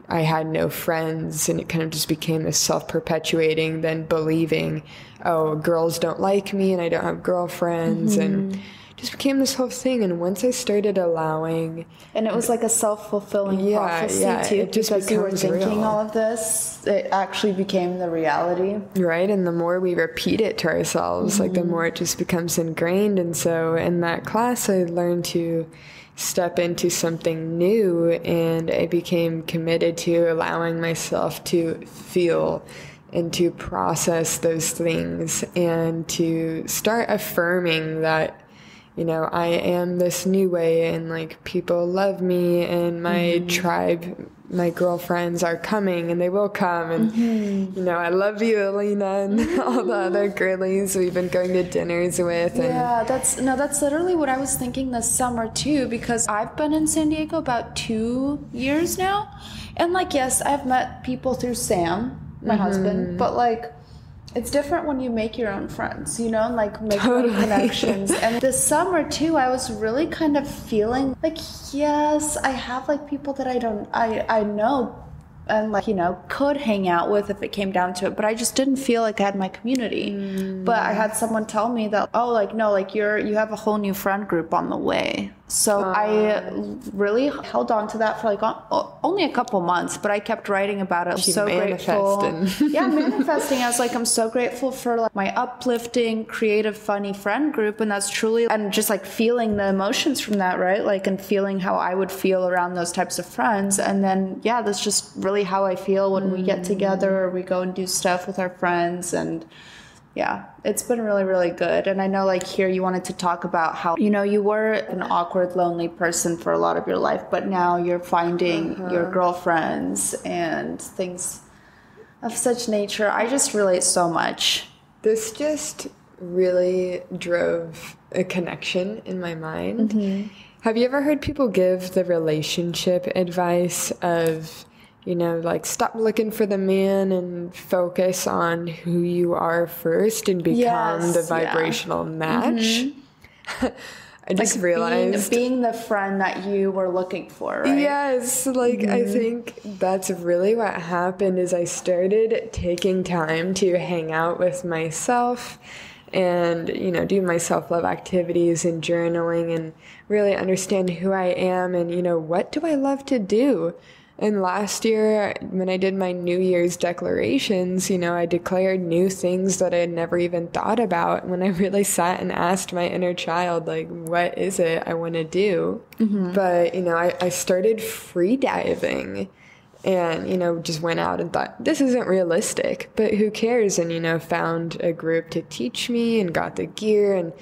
I had no friends. And it kind of just became this self-perpetuating, then believing, oh, girls don't like me and I don't have girlfriends. And just became this whole thing. And once I started allowing, and it was like a self-fulfilling prophecy too, it just because you were thinking real. all of this, it actually became the reality, right? And the more we repeat it to ourselves, like the more it just becomes ingrained. And so in that class I learned to step into something new, and I became committed to allowing myself to feel and to process those things and to start affirming that I am this new way, and like people love me, and my tribe, my girlfriends are coming, and they will come, and I love you, Alina, and all the other girlies we've been going to dinners with. And yeah, that's literally what I was thinking this summer too, because I've been in San Diego about 2 years now, and like, yes, I've met people through Sam, my husband, but like, it's different when you make your own friends, and like make your own connections. And this summer too, I was really kind of feeling like, yes, I have like people that I know and like, could hang out with if it came down to it, but I just didn't feel like I had my community. But I had someone tell me that, oh, like, no, like you have a whole new friend group on the way. So I really held on to that for like only a couple months, but I kept writing about it. I'm so grateful. Manifesting. I was like, I'm so grateful for like my uplifting, creative, funny friend group. And that's truly, and just like feeling the emotions from that, right? Like, and feeling how I would feel around those types of friends. And then, yeah, that's just really how I feel when we get together or we go and do stuff with our friends. And yeah, it's been really, really good. And I know like here you wanted to talk about how, you were an awkward, lonely person for a lot of your life, but now you're finding your girlfriends and things of such nature. I just relate so much. This just really drove a connection in my mind. Have you ever heard people give the relationship advice of, like, stop looking for the man and focus on who you are first and become the vibrational match? I just like realized being the friend that you were looking for, right? Yes, like I think that's really what happened is I started taking time to hang out with myself and, do my self-love activities and journaling and really understand who I am and, what do I love to do? And last year, when I did my New Year's declarations, I declared new things that I had never even thought about. When I really sat and asked my inner child, like, what is it I want to do? But, I started free diving and, just went out and thought, this isn't realistic, but who cares? And, found a group to teach me and got the gear and,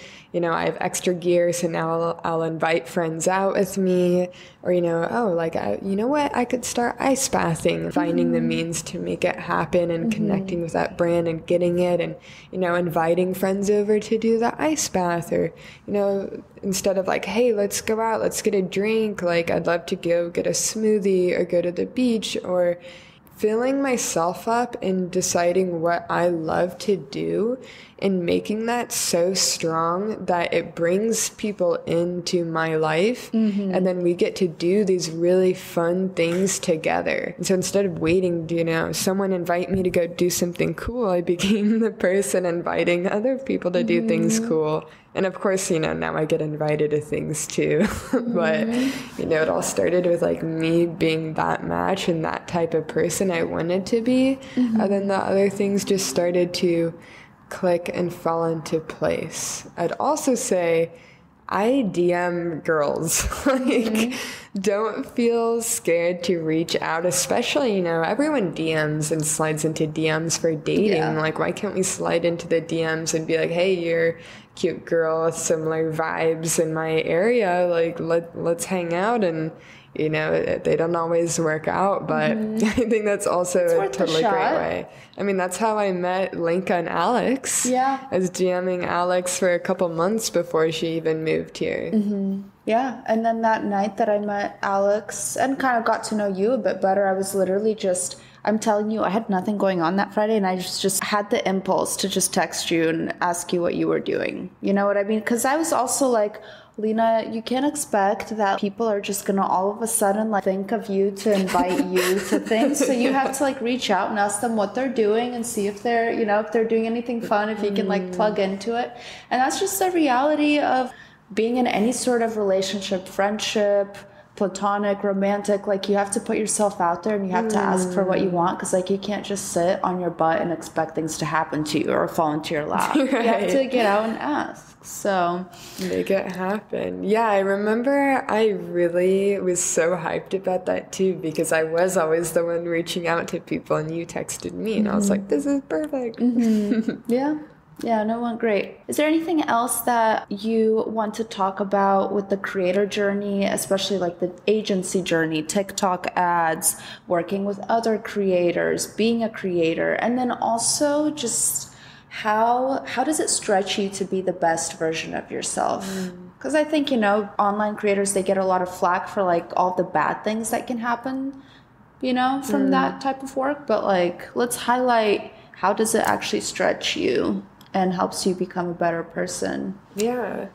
I have extra gear. So now I'll invite friends out with me or, I could start ice bathing, finding the means to make it happen and connecting with that brand and getting it and, inviting friends over to do the ice bath or, instead of like, hey, let's go out, let's get a drink, like I'd love to go get a smoothie or go to the beach, or filling myself up and deciding what I love to do and making that so strong that it brings people into my life. And then we get to do these really fun things together. And so instead of waiting to, someone invite me to go do something cool, I became the person inviting other people to do things cool. And of course, now I get invited to things too. But, it all started with like me being that match and that type of person I wanted to be. And then the other things just started to click and fall into place. I'd also say I DM girls. Don't feel scared to reach out, especially, everyone DMs and slides into DMs for dating. Yeah. Like, why can't we slide into the DMs and be like, hey, you're a cute girl with similar vibes in my area. Like, let's hang out. And, they don't always work out, but I think that's also a totally great way. I mean, that's how I met Linka and Alex. Yeah. I was DMing Alex for a couple months before she even moved here. Yeah, and then that night that I met Alex and kind of got to know you a bit better, I was literally I'm telling you, I had nothing going on that Friday, and I just had the impulse to just text you and ask you what you were doing. You know what I mean? Because I was also like, Lena, you can't expect that people are just going to all of a sudden like think of you to invite you to things. So you have to like reach out and ask them what they're doing and see if they're, if they're doing anything fun, if you can like plug into it. And that's just the reality of being in any sort of relationship, friendship, platonic, romantic. Like, you have to put yourself out there and you have to ask for what you want, because like you can't just sit on your butt and expect things to happen to you or fall into your lap. Right. You have to get out and ask. So make it happen. Yeah, I remember I really was so hyped about that too, because I was always the one reaching out to people, and you texted me and I was like, this is perfect. Yeah, no, went great. Is there anything else that you want to talk about with the creator journey, especially like the agency journey, TikTok ads, working with other creators, being a creator, and then also just how does it stretch you to be the best version of yourself? Because I think, online creators, they get a lot of flack for like all the bad things that can happen, from that type of work. But like, let's highlight, how does it actually stretch you and helps you become a better person? Yeah.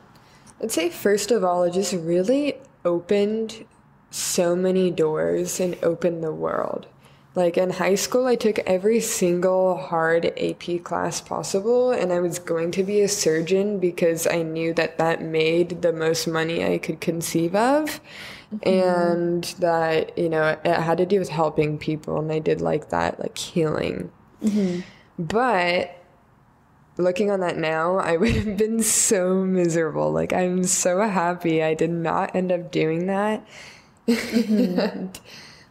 I'd say first of all, it just really opened so many doors and opened the world. Like in high school, I took every single hard AP class possible, and I was going to be a surgeon because I knew that made the most money I could conceive of. And that, it had to do with helping people, and I did like that, like healing. But looking on that now, I would have been so miserable. Like, I'm so happy I did not end up doing that. And,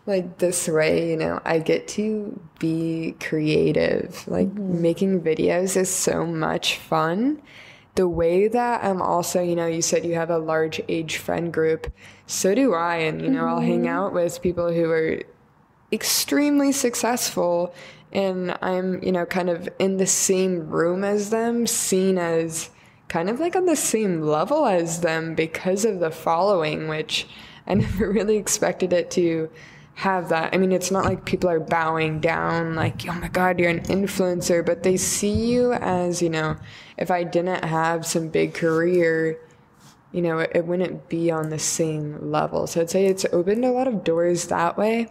like, this way, I get to be creative. Like, making videos is so much fun. The way that I'm also, you said you have a large age friend group. So do I. And, I'll hang out with people who are extremely successful, and I'm, kind of in the same room as them, seen as kind of like on the same level as them because of the following, which I never really expected it to have that. I mean, it's not like people are bowing down like, oh my God, you're an influencer, but they see you as, if I didn't have some big career, it wouldn't be on the same level. So I'd say it's opened a lot of doors that way,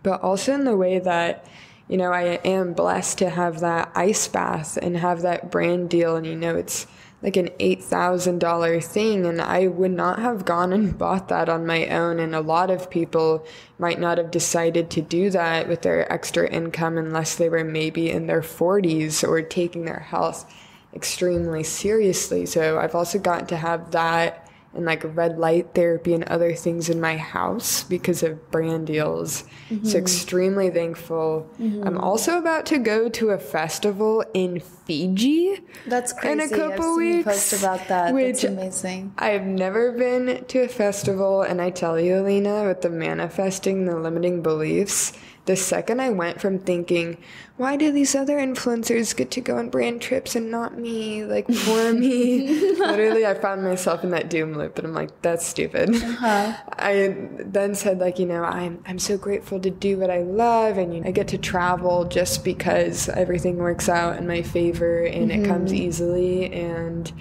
but also in the way that, I am blessed to have that ice bath and have that brand deal. And, it's like an $8,000 thing. And I would not have gone and bought that on my own. And a lot of people might not have decided to do that with their extra income unless they were maybe in their 40s or taking their health extremely seriously. So I've also gotten to have that and like red light therapy and other things in my house because of brand deals. So extremely thankful. I'm also about to go to a festival in Fiji. That's crazy. In a couple I've seen weeks. You post about that. Which That's amazing. I've never been to a festival, and I tell you, Alina, with the manifesting, the limiting beliefs, the second I went from thinking, why do these other influencers get to go on brand trips and not me? Like, for me. Literally, I found myself in that doom loop, and I'm like, that's stupid. I then said, like, I'm so grateful to do what I love, and I get to travel just because everything works out in my favor and it comes easily. And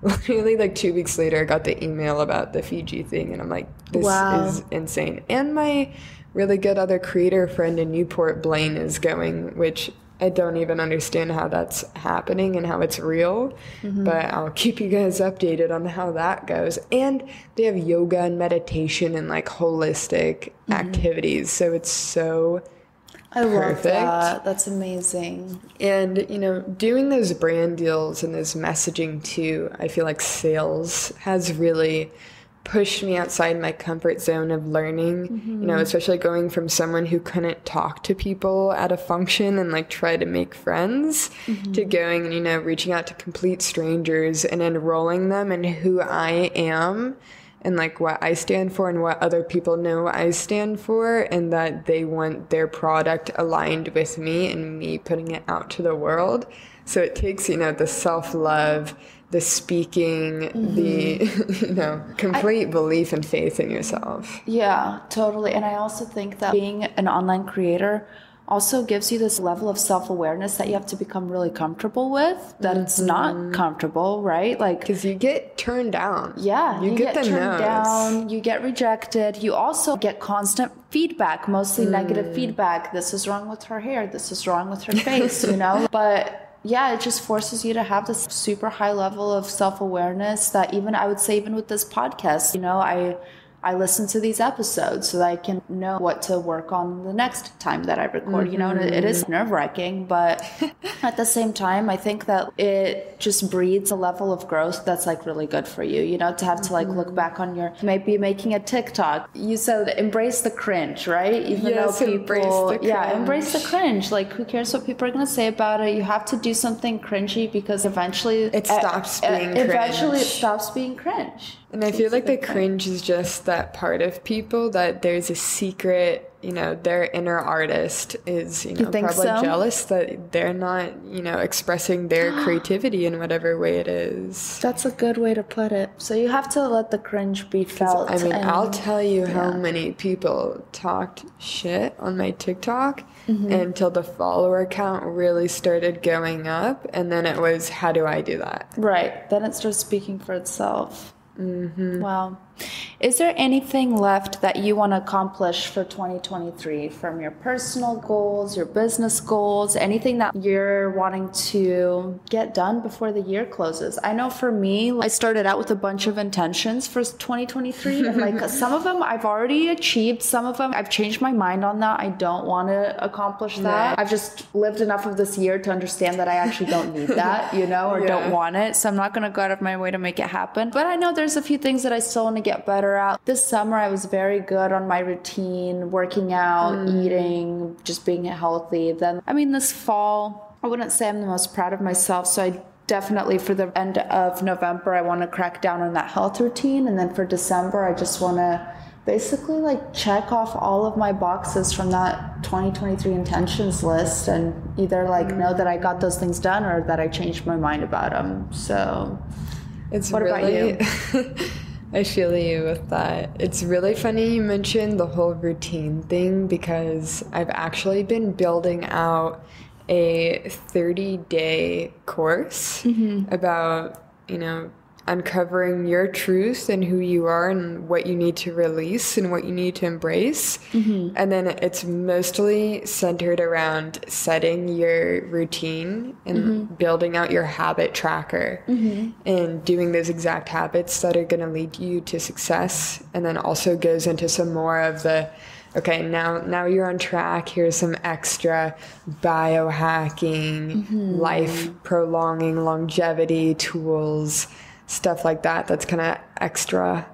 literally, like 2 weeks later, I got the email about the Fiji thing, and I'm like, this is insane. And my really good other creator friend in Newport, Blaine, is going, which I don't even understand how that's happening and how it's real, but I'll keep you guys updated on how that goes. And they have yoga and meditation and like holistic activities, so it's so I love that. That's amazing. And, doing those brand deals and this messaging too, I feel like sales has really pushed me outside my comfort zone of learning, especially going from someone who couldn't talk to people at a function and like try to make friends to going and, reaching out to complete strangers and enrolling them in who I am and like what I stand for and what other people know I stand for, and that they want their product aligned with me and me putting it out to the world. So it takes, the self-love, the speaking, the, complete belief and faith in yourself. Yeah, totally. And I also think that being an online creator also gives you this level of self-awareness that you have to become really comfortable with, that it's not comfortable, right? Like, because you get turned down. Yeah, you get turned down, you get rejected. You also get constant feedback, mostly negative feedback. This is wrong with her hair. This is wrong with her face, But yeah, it just forces you to have this super high level of self-awareness that I would say even with this podcast, I listen to these episodes so that I can know what to work on the next time that I record, and it is nerve-wracking, but at the same time, I think that it just breeds a level of growth that's like really good for you, to have to like look back on maybe making a TikTok. You said embrace the cringe, right? Even though people, embrace the cringe. Like, who cares what people are going to say about it? You have to do something cringy because eventually it stops being cringe. Eventually it stops being cringe. And I feel like the cringe is just that part of people that there's a secret, their inner artist is, probably jealous that they're not, expressing their creativity in whatever way it is. That's a good way to put it. So you have to let the cringe be felt. I'll tell you how many people talked shit on my TikTok until the follower count really started going up. And then it was, how do I do that? Right. Then it starts speaking for itself. Wow. Is there anything left that you want to accomplish for 2023 from your personal goals, your business goals, anything that you're wanting to get done before the year closes? I know for me, I started out with a bunch of intentions for 2023 and like some of them I've already achieved, some of them I've changed my mind on that. I don't want to accomplish that. I've just lived enough of this year to understand that I actually don't need that, or don't want it. So I'm not going to go out of my way to make it happen. But I know there's a few things that I still want to get better at. This summer I was very good on my routine, working out, eating, just being healthy. Then, this fall, I wouldn't say I'm the most proud of myself. So I definitely, for the end of November, I want to crack down on that health routine. And then for December, I just want to basically like check off all of my boxes from that 2023 intentions list and either like know that I got those things done or that I changed my mind about them. So what about you? I feel you with that. It's really funny you mentioned the whole routine thing because I've actually been building out a 30-day course about, uncovering your truth and who you are and what you need to release and what you need to embrace. And then it's mostly centered around setting your routine and building out your habit tracker and doing those exact habits that are going to lead you to success. And then also goes into some more of the, okay, now you're on track. Here's some extra biohacking, life prolonging, longevity tools, stuff like that. That's kind of extra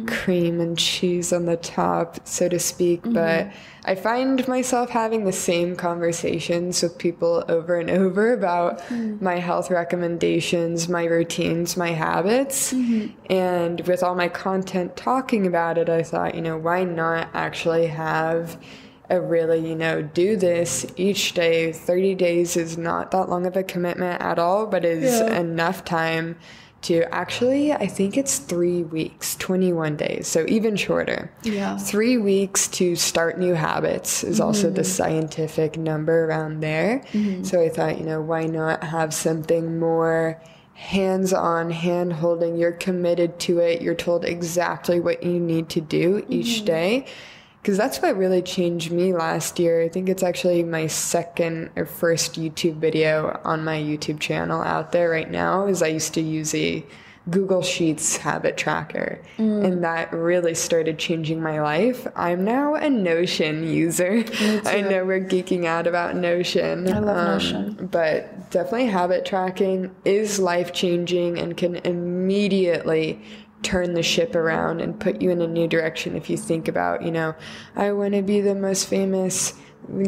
cream and cheese on the top, so to speak. But I find myself having the same conversations with people over and over about my health recommendations, my routines, my habits. And with all my content talking about it, I thought, why not actually have really, do this each day. 30 days is not that long of a commitment at all, but is enough time to actually, I think it's 3 weeks, 21 days, so even shorter. 3 weeks to start new habits is also the scientific number around there. So I thought, why not have something more hands-on, hand-holding? You're committed to it. You're told exactly what you need to do each day. Because that's what really changed me last year. I think it's actually my second or first YouTube video on my YouTube channel out there right now, is I used to use a Google Sheets habit tracker. And that really started changing my life. I'm now a Notion user. I know we're geeking out about Notion. I love Notion. But definitely habit tracking is life-changing and can immediately turn the ship around and put you in a new direction. If you think about, I want to be the most famous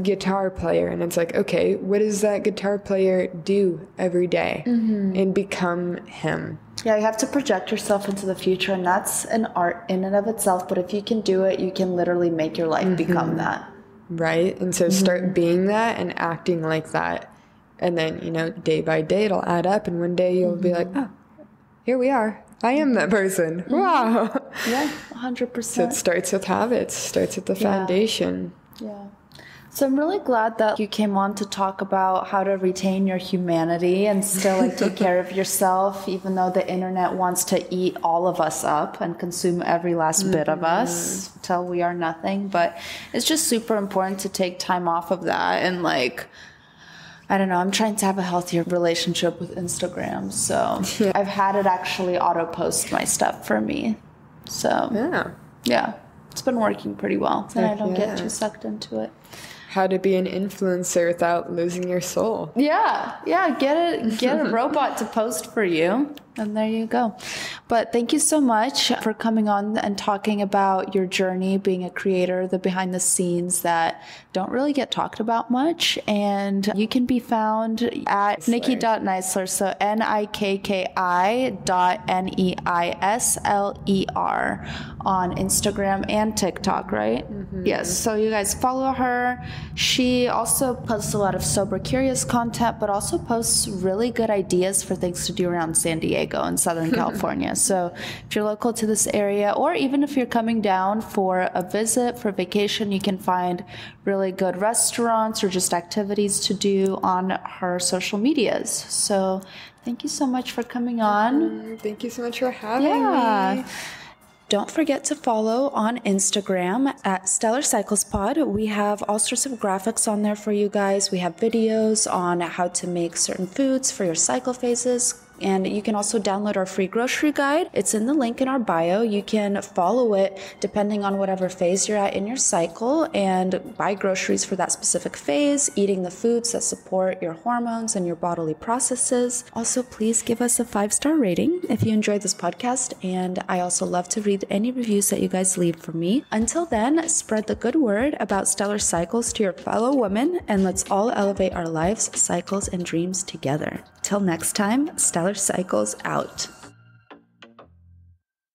guitar player, and it's like, okay, what does that guitar player do every day? And become him. Yeah, you have to project yourself into the future, and that's an art in and of itself. But if you can do it, you can literally make your life become that. Right? And so start being that and acting like that. And then, day by day, it'll add up. And one day you'll be like, oh, here we are. I am that person. Wow. Yeah, 100%. So it starts with habits, starts with the foundation. Yeah. So I'm really glad that you came on to talk about how to retain your humanity and still take care of yourself, even though the internet wants to eat all of us up and consume every last bit of us till we are nothing. But it's just super important to take time off of that and I don't know, I'm trying to have a healthier relationship with Instagram. So I've had it actually auto-post my stuff for me. So yeah, it's been working pretty well. And I don't get too sucked into it. How to be an influencer without losing your soul. Yeah, get a robot to post for you. And there you go. But thank you so much for coming on and talking about your journey being a creator, the behind the scenes that don't really get talked about much. And you can be found at Nikki.Neisler, so Nikki.Neisler on Instagram and TikTok, right? Yes, so you guys follow her. She also posts a lot of sober, curious content, but also posts really good ideas for things to do around San Diego and Southern California. So if you're local to this area, or even if you're coming down for a visit, for vacation, you can find really good restaurants or just activities to do on her social medias. So thank you so much for coming on. Thank you so much for having me. Don't forget to follow on Instagram at Stellar Cycles Pod. We have all sorts of graphics on there for you guys. We have videos on how to make certain foods for your cycle phases. And you can also download our free grocery guide. It's in the link in our bio. You can follow it depending on whatever phase you're at in your cycle and buy groceries for that specific phase, eating the foods that support your hormones and your bodily processes. Also, please give us a 5-star rating if you enjoyed this podcast. And I also love to read any reviews that you guys leave for me. Until then, spread the good word about Stellar Cycles to your fellow women, and let's all elevate our lives, cycles, and dreams together. Till next time, Stellar Cycles out.